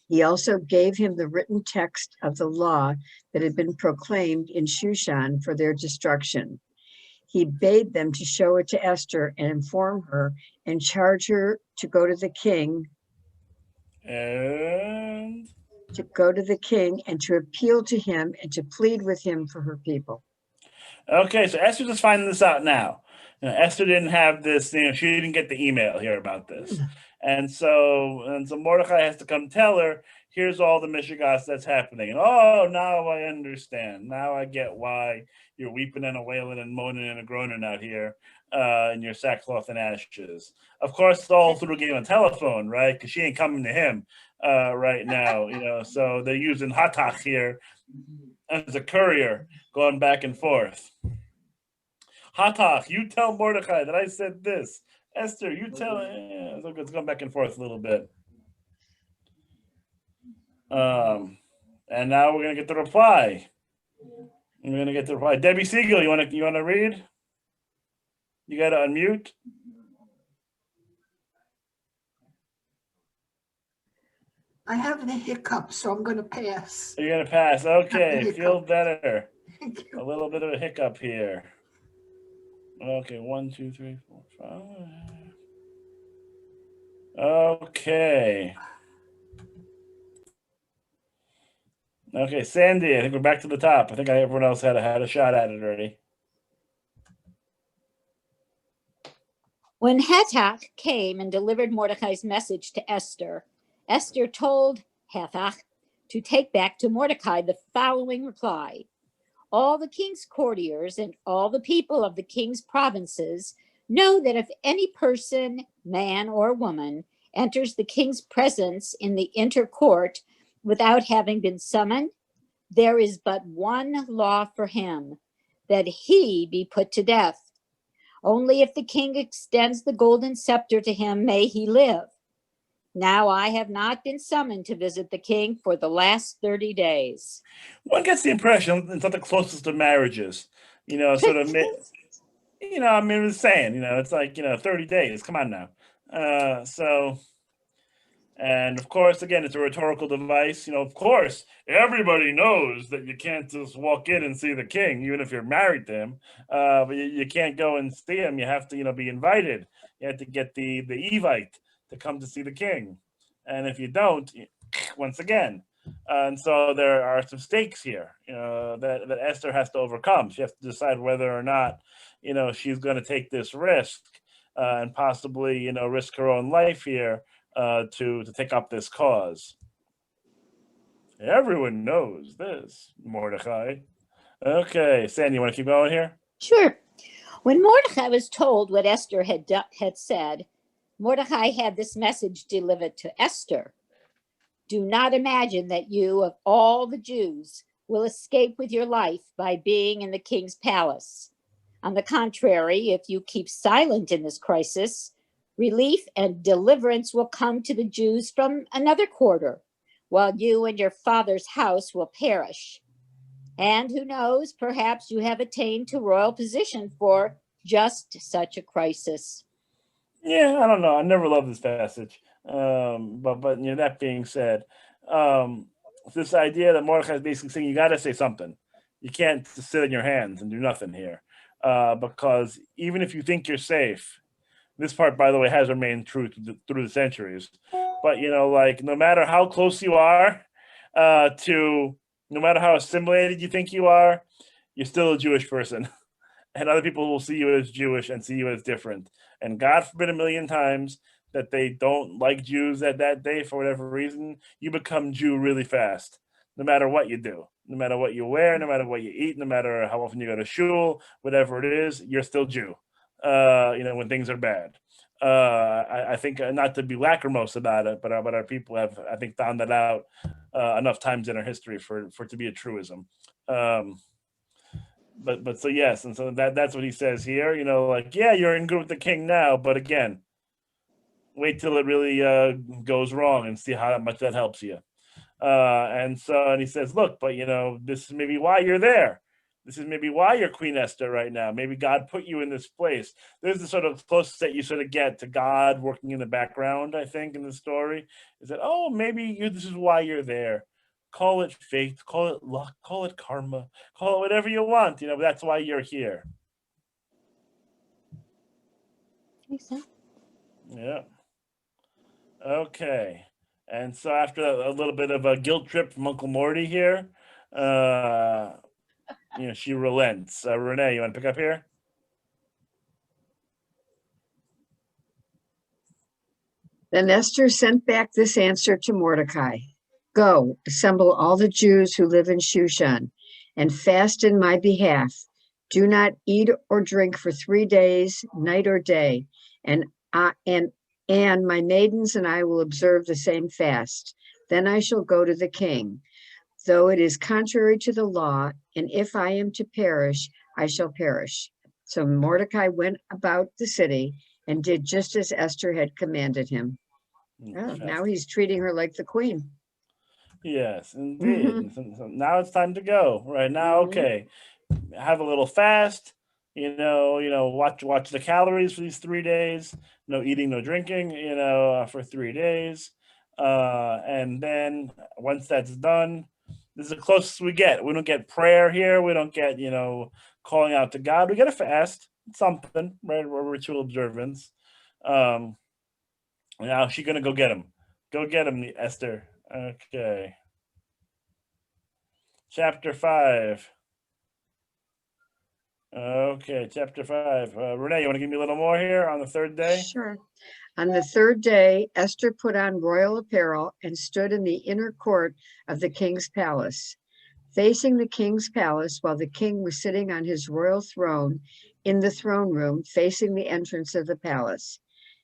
He also gave him the written text of the law that had been proclaimed in Shushan for their destruction. He bade them to show it to Esther and inform her and charge her to go to the king And and to appeal to him and to plead with him for her people. okay, so Esther's just finding this out now. Esther didn't have this, she didn't get the email here about this. And so Mordecai has to come tell her, here's all the mishigas that's happening. And oh, now I understand. Now I get why you're weeping and a wailing and moaning and a groaning out here in your sackcloth and ashes. Of course, it's all through a game of telephone, right? Because she ain't coming to him right now, so they're using Hatach here as a courier going back and forth. Hatach, you tell Mordecai that I said this. Esther, you tell him. It's going back and forth a little bit. And now we're gonna get the reply. Debbie Siegel, you wanna read? You gotta unmute. I have the hiccup, so I'm going to pass. You're gonna pass. Okay, hiccup. feel better. Thank you. A little bit of a hiccup here. Okay, 1, 2, 3, 4, 5. Okay. Okay, Sandy, I think we're back to the top. I think everyone else had a shot at it already. When Hathach came and delivered Mordecai's message to Esther, Esther told Hathach to take back to Mordecai the following reply. All the king's courtiers and all the people of the king's provinces know that if any person, man or woman, enters the king's presence in the inner court without having been summoned, there is but one law for him, that he be put to death. Only if the king extends the golden scepter to him may he live. Now I have not been summoned to visit the king for the last 30 days. One gets the impression it's not the closest of marriages, sort of, it's saying, it's like, 30 days, come on now. And of course, again, it's a rhetorical device. Of course, everybody knows that you can't just walk in and see the king, even if you're married to him. But you can't go and see him. You have to, be invited. You have to get the Evite to come to see the king. And if you don't, once again. And so there are some stakes here, that Esther has to overcome. She has to decide whether or not, she's going to take this risk and possibly, risk her own life here. To take up this cause. Everyone knows this, Mordecai. Okay, Sandy, you want to keep going here? Sure. When Mordecai was told what Esther had said, Mordecai had this message delivered to Esther. Do not imagine that you, of all the Jews, will escape with your life by being in the king's palace. On the contrary, if you keep silent in this crisis, relief and deliverance will come to the Jews from another quarter, while you and your father's house will perish. And who knows, perhaps you have attained to royal position for just such a crisis. Yeah, I don't know. I never loved this passage. But that being said, this idea that Mordechai is basically saying you got to say something. You can't just sit on your hands and do nothing here, because even if you think you're safe, this part, by the way, has remained true through the centuries. But like no matter how close you are to, no matter how assimilated you think you are, you're still a Jewish person, and other people will see you as Jewish and see you as different. And God forbid a million times that they don't like Jews at that day for whatever reason. You become Jew really fast, no matter what you do, no matter what you wear, no matter what you eat, no matter how often you go to shul, whatever it is, you're still Jew. When things are bad. I think not to be lachrymose about it, but our people have, I think, found that out enough times in our history for it to be a truism. But so yes, and so that's what he says here. Like, yeah, you're in good with the king now, but again, wait till it really goes wrong and see how much that helps you. And he says, look, but this is maybe why you're there. This is maybe why you're Queen Esther right now. Maybe God put you in this place. There's the sort of closest that you sort of get to God working in the background, I think, in the story, is that, oh, maybe this is why you're there. Call it fate, call it luck, call it karma, call it whatever you want. But that's why you're here. Makes sense. Yeah. Okay. And so after a little bit of a guilt trip from Uncle Morty here, she relents. Renee, you want to pick up here? Then Esther sent back this answer to Mordecai. Go, assemble all the Jews who live in Shushan, and fast in my behalf. Do not eat or drink for 3 days, night or day, and my maidens and I will observe the same fast. Then I shall go to the king, though it is contrary to the law, and if I am to perish, I shall perish. So Mordecai went about the city and did just as Esther had commanded him. Oh, now he's treating her like the queen. Yes, indeed. So now it's time to go. Right now, okay. Have a little fast. Watch the calories for these 3 days. No eating, no drinking. For 3 days, and then once that's done, this is the closest we get. We don't get prayer here. We don't get calling out to God. We get a fast. It's something, right? Ritual observance. Now she's gonna go get him. Go get him, Esther. Okay. Chapter 5. Okay, chapter 5. Renee, you want to give me a little more here on the third day? Sure. On the third day, Esther put on royal apparel and stood in the inner court of the king's palace, facing the king's palace while the king was sitting on his royal throne in the throne room facing the entrance of the palace.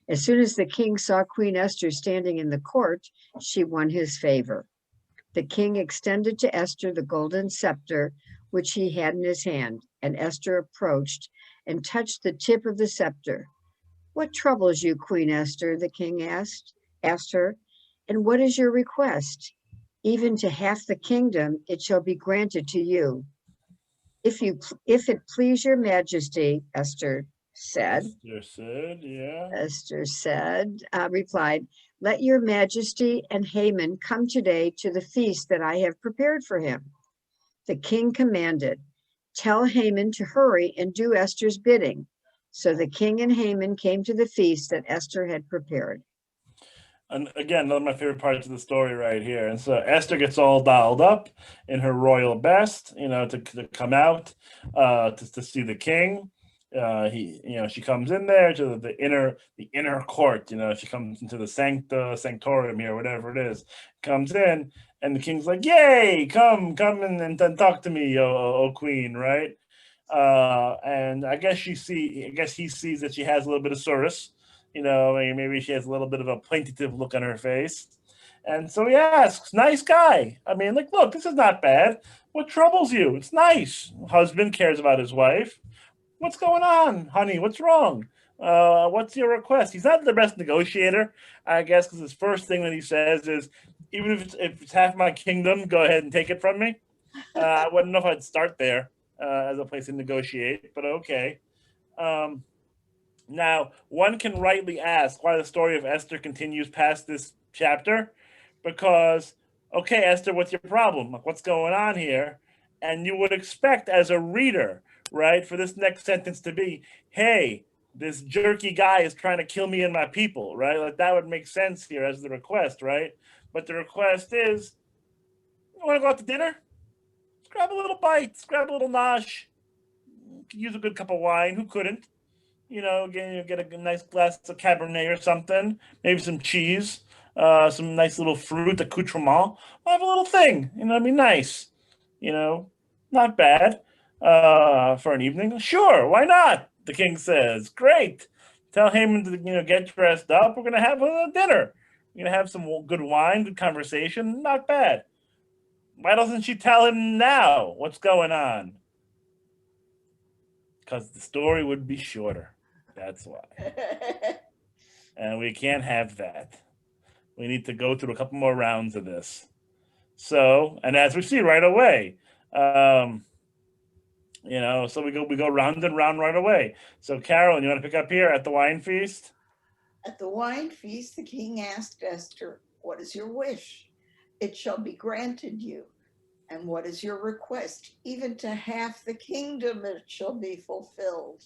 As soon as the king saw Queen Esther standing in the court, she won his favor. The king extended to Esther the golden scepter, which he had in his hand, and Esther approached and touched the tip of the scepter. What troubles you, Queen Esther? The king asked her, and what is your request? Even to half the kingdom, it shall be granted to you. If it please your majesty, Esther replied, let your majesty and Haman come today to the feast that I have prepared for him. The king commanded, tell Haman to hurry and do Esther's bidding. So the king and Haman came to the feast that Esther had prepared. And again, one of my favorite parts of the story right here. And so Esther gets all dolled up in her royal best, to come out to see the king. She comes in there to the inner court. She comes into the sanctorium here, whatever it is. Comes in, and the king's like, "Yay! Come and talk to me, O queen!" Right? And I guess he sees that she has a little bit of service. Maybe she has a little bit of a plaintive look on her face. And so he asks, nice guy. I mean, look, this is not bad. What troubles you? It's nice. Husband cares about his wife. What's going on, honey? What's wrong? What's your request? He's not the best negotiator, I guess, because his first thing that he says is, even if it's half my kingdom, go ahead and take it from me. I wouldn't know if I'd start there as a place to negotiate, but okay. Now, one can rightly ask why the story of Esther continues past this chapter, because okay, Esther, what's your problem? Like, what's going on here? And you would expect as a reader, right, for this next sentence to be, hey, this jerky guy is trying to kill me and my people, right? Like that would make sense here as the request, right? But the request is, you want to go out to dinner? Let's grab a little bite, let's grab a little nosh. Could use a good cup of wine. Who couldn't? Get a nice glass of Cabernet or something, maybe some cheese, some nice little fruit, accoutrement. I'll have a little thing, it'd be nice, you know, not bad for an evening. Sure, why not? The king says, great. Tell Haman to, get dressed up. We're going to have a dinner. We're going to have some good wine, good conversation. Not bad. Why doesn't she tell him now what's going on? Because the story would be shorter. That's why. And we can't have that. We need to go through a couple more rounds of this. So, and as we see right away, so we go round and round right away. So, Carolyn, you want to pick up here at the wine feast? At the wine feast, the king asked Esther, "What is your wish? It shall be granted you. And what is your request? Even to half the kingdom it shall be fulfilled."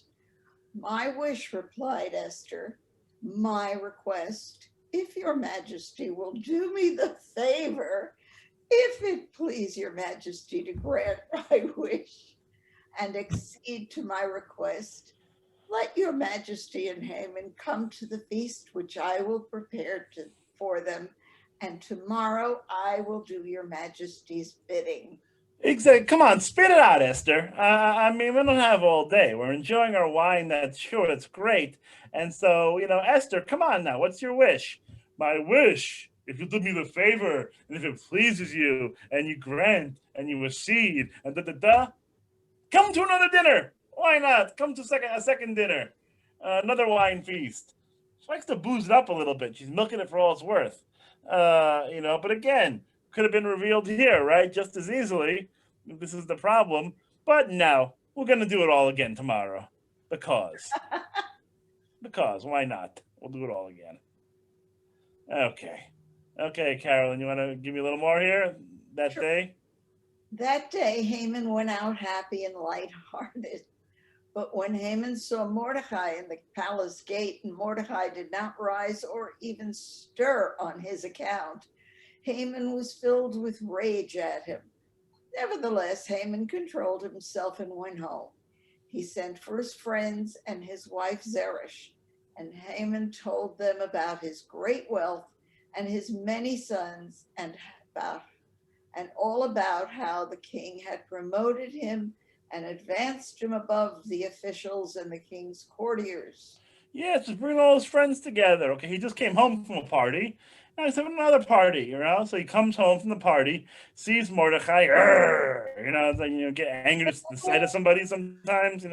"My wish," replied Esther, "my request, if your majesty will do me the favor, if it please your majesty to grant my wish and accede to my request, let your majesty and Haman come to the feast which I will prepare for them, and tomorrow I will do your majesty's bidding." Exactly. Come on, spit it out, Esther. We don't have all day. We're enjoying our wine. That's sure. It's great. And so, Esther, come on now. What's your wish? My wish, if you do me the favor, and if it pleases you, and you grant, and you accede, and come to another dinner. Why not? Come to a second dinner. Another wine feast. She likes to booze it up a little bit. She's milking it for all it's worth. But again, could have been revealed here, right? Just as easily. This is the problem. But no, we're going to do it all again tomorrow. Because, why not? We'll do it all again. Okay, Carolyn, you want to give me a little more here? Sure. Day? That day, Haman went out happy and lighthearted. But when Haman saw Mordechai in the palace gate, and Mordechai did not rise or even stir on his account, Haman was filled with rage at him. Nevertheless, Haman controlled himself and went home. He sent for his friends and his wife Zeresh, and Haman told them about his great wealth and his many sons, and all about how the king had promoted him and advanced him above the officials and the king's courtiers. Yeah, just bring all his friends together. Okay, he just came home from a party. Now he's having another party, So he comes home from the party, sees Mordechai, get angry at the sight of somebody sometimes,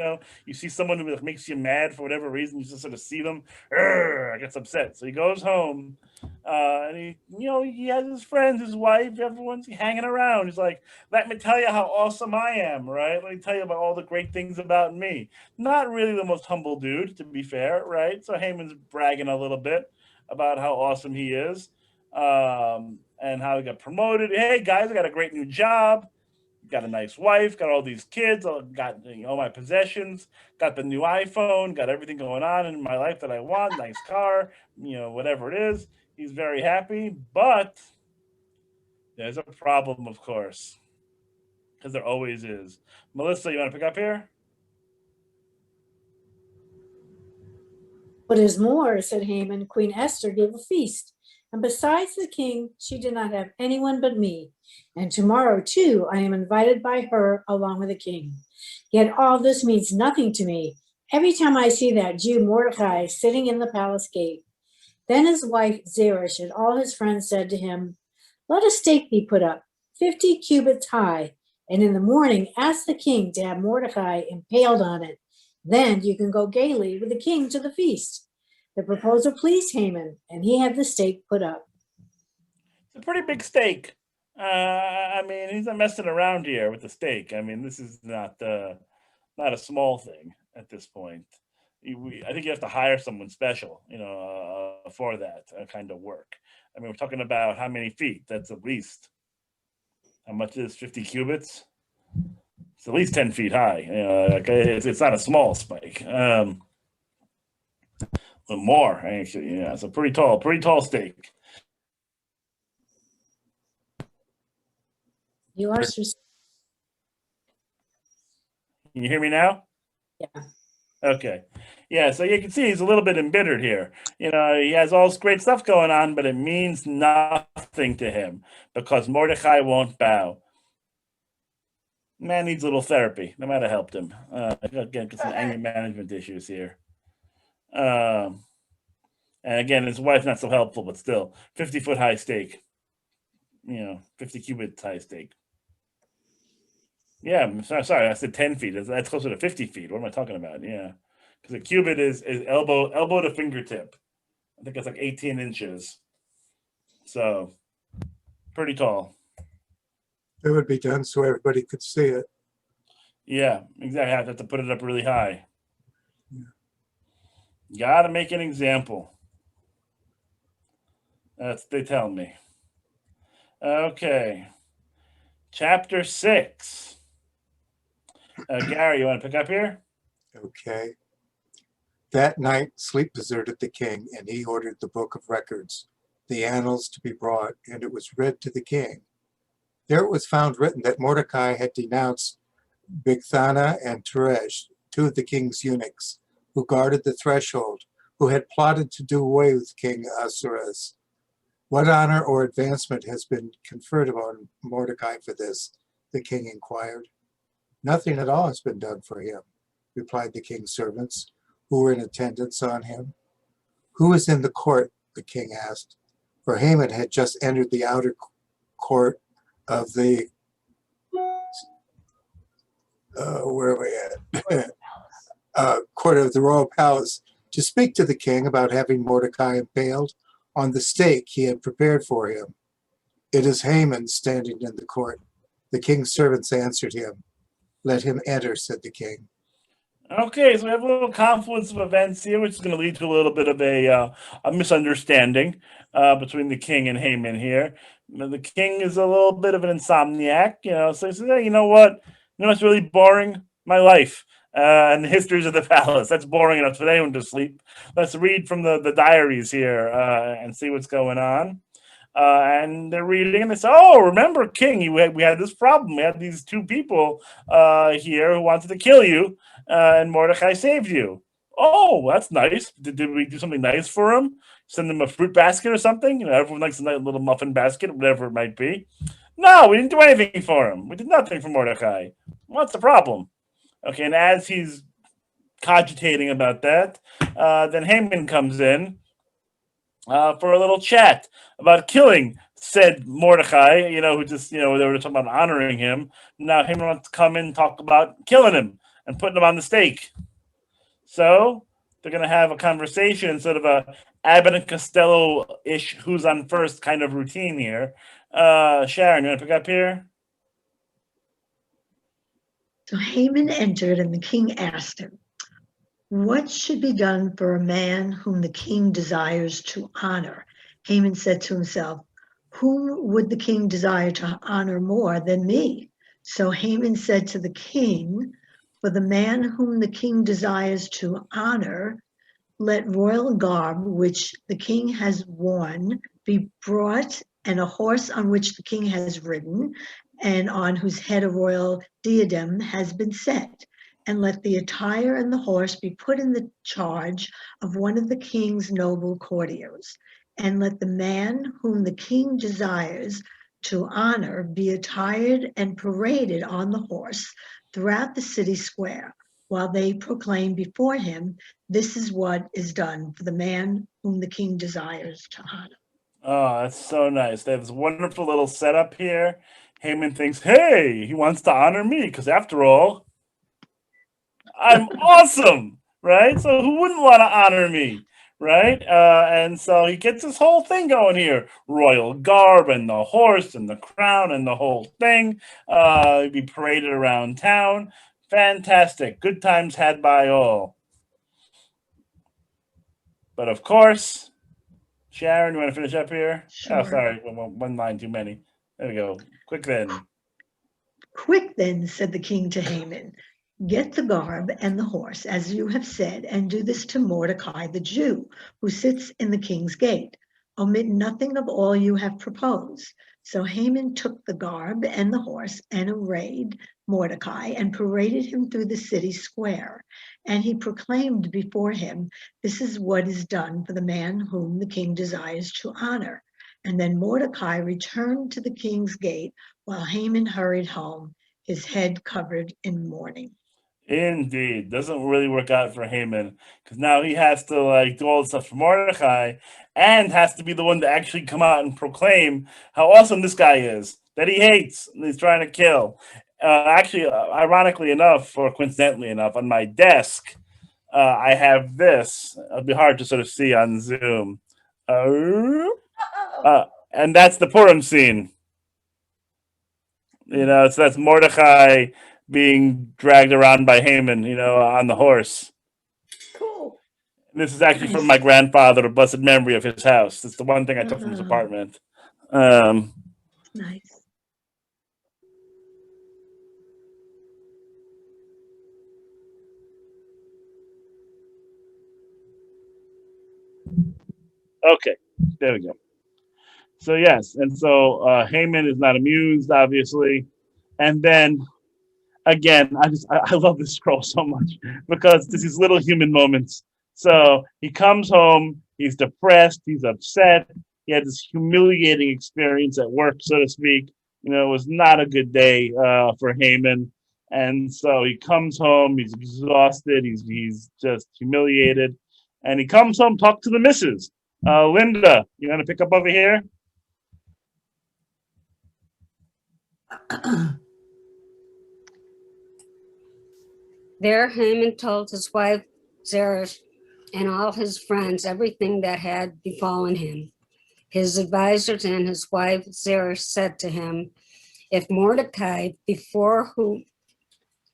You see someone who makes you mad for whatever reason, you just sort of see them, gets upset. So he goes home, and he has his friends, his wife, everyone's hanging around. He's like, let me tell you how awesome I am, right? Let me tell you about all the great things about me. Not really the most humble dude, to be fair, right? So Haman's bragging a little bit about how awesome he is, and how he got promoted. Hey, guys, I got a great new job. Got a nice wife, got all these kids, got all my possessions, got the new iPhone, got everything going on in my life that I want, nice car, whatever it is. He's very happy, but there's a problem, of course, because there always is. Melissa, you want to pick up here? What is more, said Haman, Queen Esther gave a feast, and besides the king, she did not have anyone but me. And tomorrow, too, I am invited by her along with the king. Yet all this means nothing to me. Every time I see that Jew Mordechai sitting in the palace gate. Then his wife Zeresh and all his friends said to him, let a stake be put up, 50 cubits high, and in the morning ask the king to have Mordechai impaled on it. Then you can go gaily with the king to the feast. The proposal pleased Haman, and he had the stake put up. It's a pretty big stake. He's not messing around here with the stake. This is not a small thing at this point. I think you have to hire someone special, for that kind of work. We're talking about how many feet? That's at least How much is 50 cubits? It's at least 10 feet high. It's not a small spike. But more, actually. Yeah, it's a pretty tall stake. Yours was, Can you hear me now? yeah. Okay. Yeah, so you can see he's a little bit embittered here. He has all this great stuff going on, but it means nothing to him because Mordechai won't bow. Man needs a little therapy. No matter helped him. Again, get some anger management issues here. And again, his wife's not so helpful, but still, 50-foot high stake. 50 cubits high stake. Yeah, I'm sorry, I said 10 feet. That's closer to 50 feet. What am I talking about? Yeah, because a cubit is elbow to fingertip. I think it's like 18 inches. So pretty tall. It would be done so everybody could see it. Yeah, exactly. I have to put it up really high. Gotta make an example. That's what they tell me. Okay. Chapter 6. Gary, you want to pick up here? Okay. That night, sleep deserted the king, and he ordered the book of records, the annals to be brought, and it was read to the king. There it was found written that Mordecai had denounced Bigthana and Teresh, two of the king's eunuchs, who guarded the threshold, who had plotted to do away with King Ahasuerus. What honor or advancement has been conferred upon Mordecai for this? The king inquired. Nothing at all has been done for him, replied the king's servants, who were in attendance on him. Who is in the court? The king asked, for Haman had just entered the outer court of the where are we at? Court of the royal palace to speak to the king about having Mordecai impaled on the stake he had prepared for him. It is Haman standing in the court. The king's servants answered him. Let him enter, said the king. Okay, so we have a little confluence of events here, which is going to lead to a little bit of a misunderstanding between the king and Haman here. The king is a little bit of an insomniac, so he says, hey, you know what? It's really boring? My life and the histories of the palace. That's boring enough for anyone to sleep. Let's read from the diaries here and see what's going on. And they're reading and they say, oh, remember, king, we had this problem. We had these two people here who wanted to kill you, and Mordecai saved you. Oh, that's nice. Did we do something nice for him? Send them a fruit basket or something? Everyone likes a nice little muffin basket, whatever it might be. No, we didn't do anything for him. We did nothing for Mordecai. What's the problem? Okay, and as he's cogitating about that, then Haman comes in for a little chat about killing said Mordecai, who just, they were talking about honoring him. Now Haman wants to come in and talk about killing him and putting him on the stake. So they're going to have a conversation, sort of a Abbott and Costello-ish who's on first kind of routine here. Sharon, you want to pick up here? So Haman entered, and the king asked him, what should be done for a man whom the king desires to honor? Haman said to himself, whom would the king desire to honor more than me? So Haman said to the king, for the man whom the king desires to honor, let royal garb, which the king has worn, be brought, and a horse on which the king has ridden, and on whose head a royal diadem has been set. And let the attire and the horse be put in the charge of one of the king's noble courtiers. And let the man whom the king desires to honor be attired and paraded on the horse throughout the city square, while they proclaim before him, this is what is done for the man whom the king desires to honor. Oh, that's so nice. They have this wonderful little setup here. Haman thinks, hey, he wants to honor me because after all, I'm awesome, right? So who wouldn't want to honor me, right? And so he gets this whole thing going here. Royal garb and the horse and the crown and the whole thing. He'd be paraded around town. Fantastic. Good times had by all. But of course, Sharon, you want to finish up here? Sure. Oh, sorry. One line too many. There we go. Quick then. Quick then, said the king to Haman, get the garb and the horse, as you have said, and do this to Mordecai the Jew, who sits in the king's gate. Omit nothing of all you have proposed. So Haman took the garb and the horse and arrayed Mordecai and paraded him through the city square. And he proclaimed before him, this is what is done for the man whom the king desires to honor. And then Mordecai returned to the king's gate while Haman hurried home, his head covered in mourning. Indeed, doesn't really work out for Haman because now he has to like do all the stuff for Mordecai and has to be the one to actually come out and proclaim how awesome this guy is that he hates and he's trying to kill. Ironically enough, or coincidentally enough, on my desk, I have this. It'll be hard to sort of see on Zoom, and that's the Purim scene. So that's Mordecai being dragged around by Haman, on the horse. Cool. This is actually from my grandfather, a blessed memory of his house. It's the one thing I took from his apartment. Nice. Okay, there we go. So yes, and so Haman is not amused, obviously, and then again, I love this scroll so much because there's these little human moments. So he comes home, he's depressed, he's upset, he had this humiliating experience at work, so to speak. It was not a good day for Haman, and so he comes home, he's exhausted, he's just humiliated, and he comes home, talk to the missus. Linda, you want to pick up over here? There Haman told his wife Zeresh and all his friends everything that had befallen him. His advisors and his wife Zeresh said to him, if Mordecai, before whom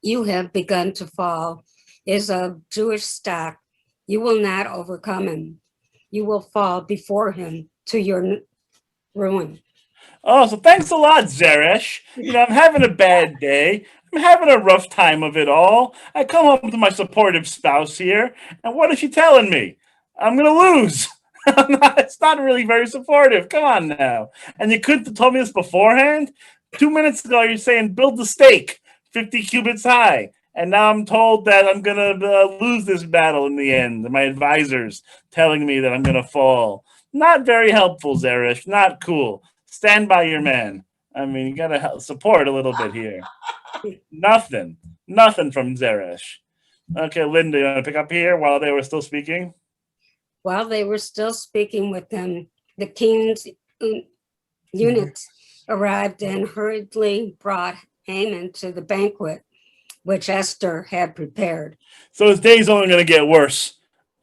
you have begun to fall, is of Jewish stock, you will not overcome him. You will fall before him to your ruin. Oh, so thanks a lot, Zeresh. I'm having a bad day. I'm having a rough time of it all. I come home to my supportive spouse here, and what is she telling me? I'm going to lose. It's not really very supportive. Come on now. And you couldn't have told me this beforehand? 2 minutes ago, you're saying build the stake 50 cubits high. And now I'm told that I'm going to lose this battle in the end. My advisors telling me that I'm going to fall. Not very helpful, Zeresh. Not cool. Stand by your man. I mean, you got to support a little bit here. Nothing from Zeresh. Okay, Linda, you want to pick up here while they were still speaking? While they were still speaking with them, the king's eunuchs arrived and hurriedly brought Haman to the banquet, which Esther had prepared. So his day's only going to get worse,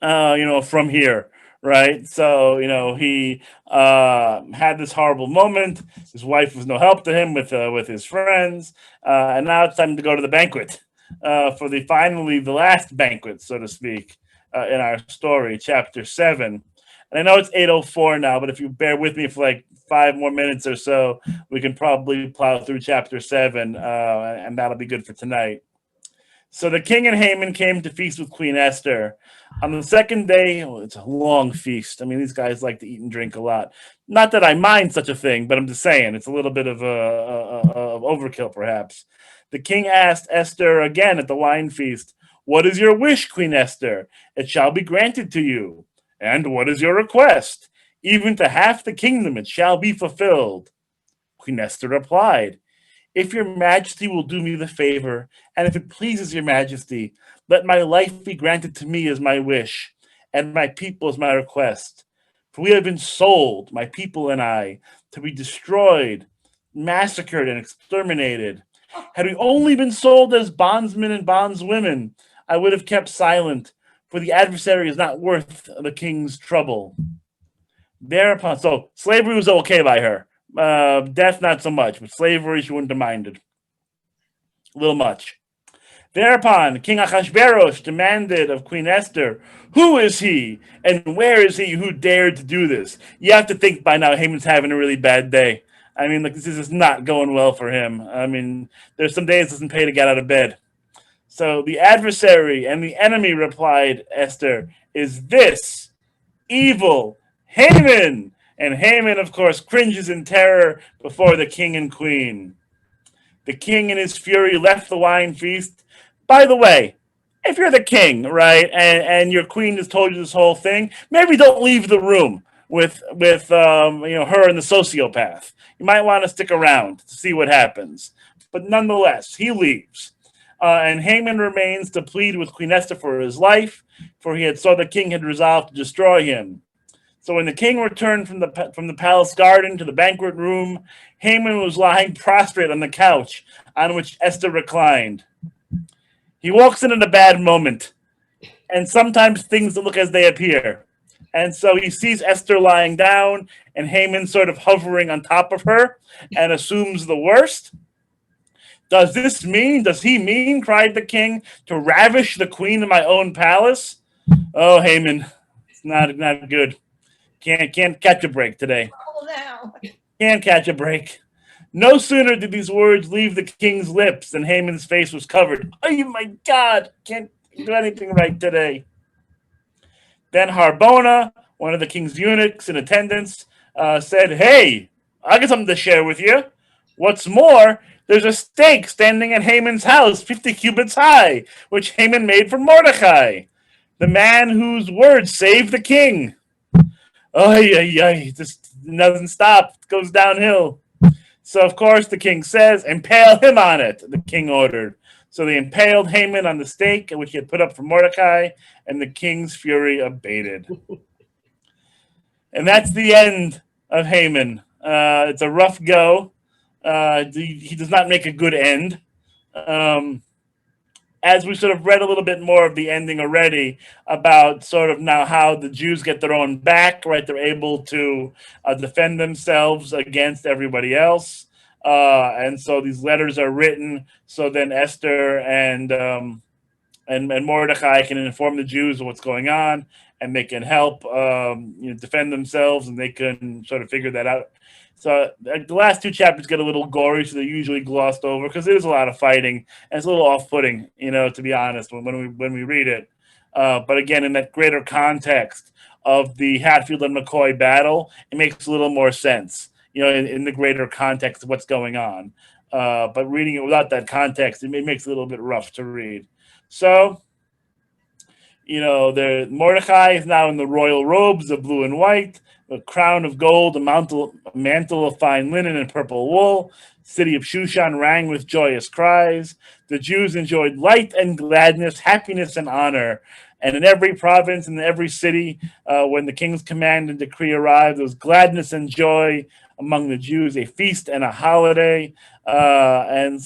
from here, right? So, he had this horrible moment. His wife was no help to him with his friends. And now it's time to go to the banquet for the last banquet, so to speak, in our story, chapter 7. And I know it's 8:04 now, but if you bear with me for like 5 more minutes or so, we can probably plow through chapter 7, and that'll be good for tonight. So the king and Haman came to feast with Queen Esther. On the second day, it's a long feast. I mean, these guys like to eat and drink a lot. Not that I mind such a thing, but I'm just saying it's a little bit of overkill, perhaps. The king asked Esther again at the wine feast, "What is your wish, Queen Esther? It shall be granted to you. And what is your request? Even to half the kingdom it shall be fulfilled." Queen Esther replied, "If your majesty will do me the favor, and if it pleases your majesty, let my life be granted to me as my wish, and my people as my request. For we have been sold, my people and I, to be destroyed, massacred, and exterminated. Had we only been sold as bondsmen and bondswomen, I would have kept silent, for the adversary is not worth the king's trouble." Thereupon, so slavery was okay by her. Death, not so much, but slavery she wouldn't have minded. A little much. Thereupon, King Ahasuerus demanded of Queen Esther, "Who is he, and where is he who dared to do this?" You have to think by now Haman's having a really bad day. I mean, like, this is not going well for him. I mean, there's some days it doesn't pay to get out of bed. So the adversary and the enemy, replied Esther, is this evil Haman. And Haman, of course, cringes in terror before the king and queen. The king, in his fury, left the wine feast. By the way, if you're the king, right, and your queen has told you this whole thing, maybe don't leave the room with her and the sociopath. You might want to stick around to see what happens. But nonetheless, he leaves. And Haman remains to plead with Queen Esther for his life, for he had saw the king had resolved to destroy him. So when the king returned from the palace garden to the banquet room, Haman was lying prostrate on the couch on which Esther reclined. He walks in at a bad moment, and sometimes things don't look as they appear. And so he sees Esther lying down and Haman sort of hovering on top of her and assumes the worst. Does he mean, cried the king, to ravish the queen of my own palace? Oh, Haman, it's not good. Can't catch a break today. Oh, now. Can't catch a break. No sooner did these words leave the king's lips than Haman's face was covered. Oh my God, can't do anything right today. Then Harbona, one of the king's eunuchs in attendance, said, hey, I got something to share with you. What's more, there's a stake standing at Haman's house, 50 cubits high, which Haman made for Mordechai, the man whose words saved the king. Just doesn't stop. It goes downhill. So, of course, the king says, impale him on it, the king ordered. So they impaled Haman on the stake, which he had put up for Mordecai, and the king's fury abated. And that's the end of Haman. It's a rough go. He does not make a good end. As we sort of read a little bit more of the ending already about sort of now how the Jews get their own back, right? They're able to defend themselves against everybody else. And so these letters are written so then Esther and Mordecai can inform the Jews of what's going on, and they can help defend themselves, and they can sort of figure that out. So the last two chapters get a little gory, so they're usually glossed over because there's a lot of fighting, and it's a little off-putting, to be honest, when we read it. But again, in that greater context of the Hatfield and McCoy battle, it makes a little more sense, in the greater context of what's going on. But reading it without that context, it makes it a little bit rough to read. So, Mordecai is now in the royal robes of blue and white, a crown of gold, a mantle of fine linen and purple wool. City of Shushan rang with joyous cries. The Jews enjoyed light and gladness, happiness and honor. And in every province and in every city, when the king's command and decree arrived, there was gladness and joy among the Jews, a feast and a holiday. And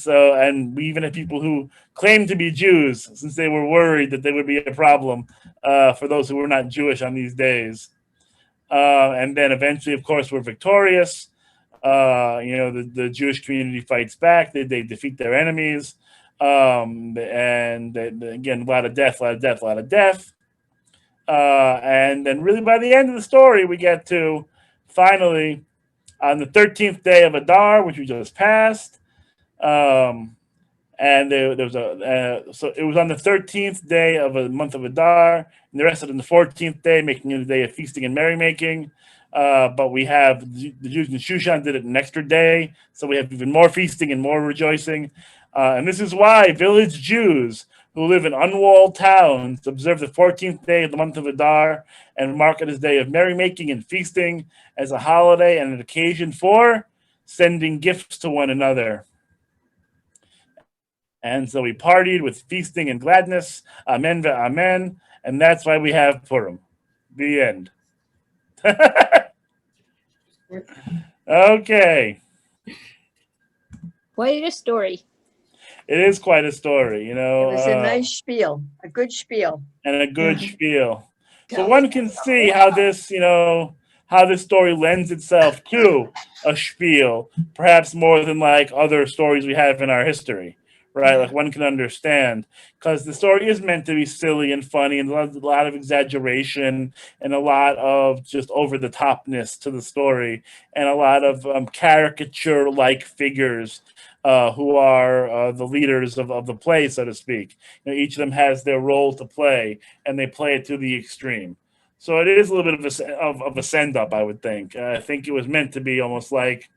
we even had people who claimed to be Jews, since they were worried that there would be a problem for those who were not Jewish on these days. And then eventually, of course, we're victorious. The Jewish community fights back. They defeat their enemies. And again, a lot of death. And then really by the end of the story, we get to finally on the 13th day of Adar, which we just passed. And there was so it was on the 13th day of a month of Adar, and the rest of it on the 14th day, making it a day of feasting and merrymaking. But we have the Jews in Shushan did it an extra day, so we have even more feasting and more rejoicing. And this is why village Jews who live in unwalled towns observe the 14th day of the month of Adar and mark it as a day of merrymaking and feasting, as a holiday and an occasion for sending gifts to one another. And so we partied with feasting and gladness. Amen ve'amen. And that's why we have Purim. The end. Okay. Quite a story. It is quite a story, It was a nice spiel, a good spiel. And a good spiel. So one can see how this, how this story lends itself to a spiel, perhaps more than like other stories we have in our history, right? Like one can understand, because the story is meant to be silly and funny, and a lot of exaggeration and a lot of just over the topness to the story, and a lot of caricature like figures who are the leaders of the play, so to speak. You know, each of them has their role to play, and they play it to the extreme. So it is a little bit of a send up, I would think. I think it was meant to be almost like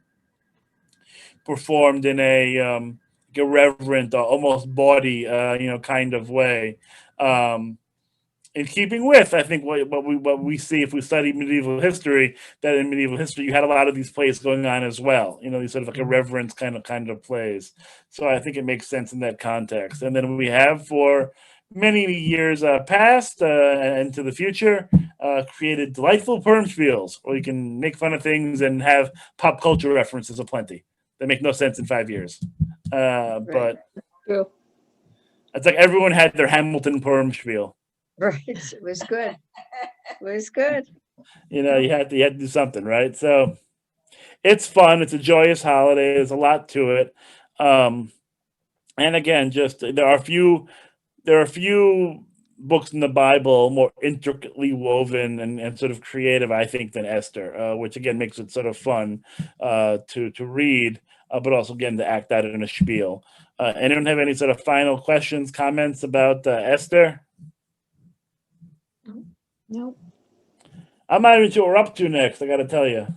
performed in a irreverent, almost bawdy, kind of way. Um, in keeping with, I think what we see if we study medieval history, that in medieval history you had a lot of these plays going on as well. You know, these sort of like irreverent kind of plays. So I think it makes sense in that context. And then we have for many years past and to the future created delightful perm spiels where you can make fun of things and have pop culture references aplenty that make no sense in 5 years. But True. it's like everyone had their Hamilton perm spiel. Right. It was good. It was good. You know, you had to do something, right? So it's fun. It's a joyous holiday. There's a lot to it. And again, just there are a few books in the Bible more intricately woven and sort of creative, I think, than Esther, which again makes it sort of fun to read, but also again to act out in a spiel. Anyone have any sort of final questions, comments about Esther? Nope. I'm not even sure what we're up to next. I got to tell you.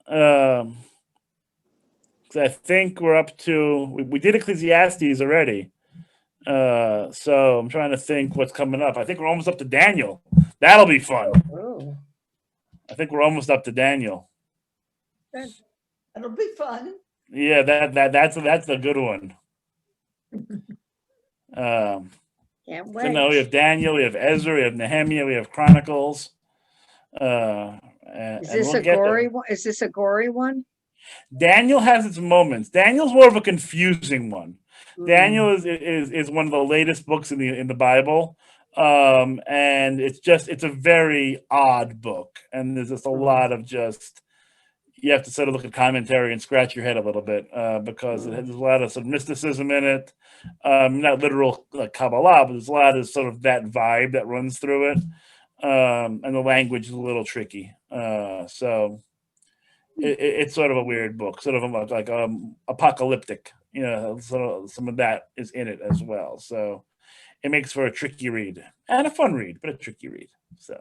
'Cause I think we're up to we did Ecclesiastes already. So I'm trying to think what's coming up. I think we're almost up to Daniel. That'll be fun. Oh, I think we're almost up to Daniel. It'll be fun. Yeah, that's a good one. can't So no, we wait. have Daniel, we have Ezra, we have Nehemiah, we have Chronicles. Is And this we'll a get there. gory one? Is this a gory one? Daniel has its moments. Daniel's more of a confusing one. Mm. Daniel is one of the latest books in the Bible, and it's a very odd book, and there's just a lot of just you have to sort of look at commentary and scratch your head a little bit because there's a lot of sort of mysticism in it, not literal like Kabbalah, but there's a lot of sort of that vibe that runs through it, and the language is a little tricky. So it's sort of a weird book, sort of like apocalyptic. You know, sort of some of that is in it as well. So it makes for a tricky read and a fun read, but a tricky read. So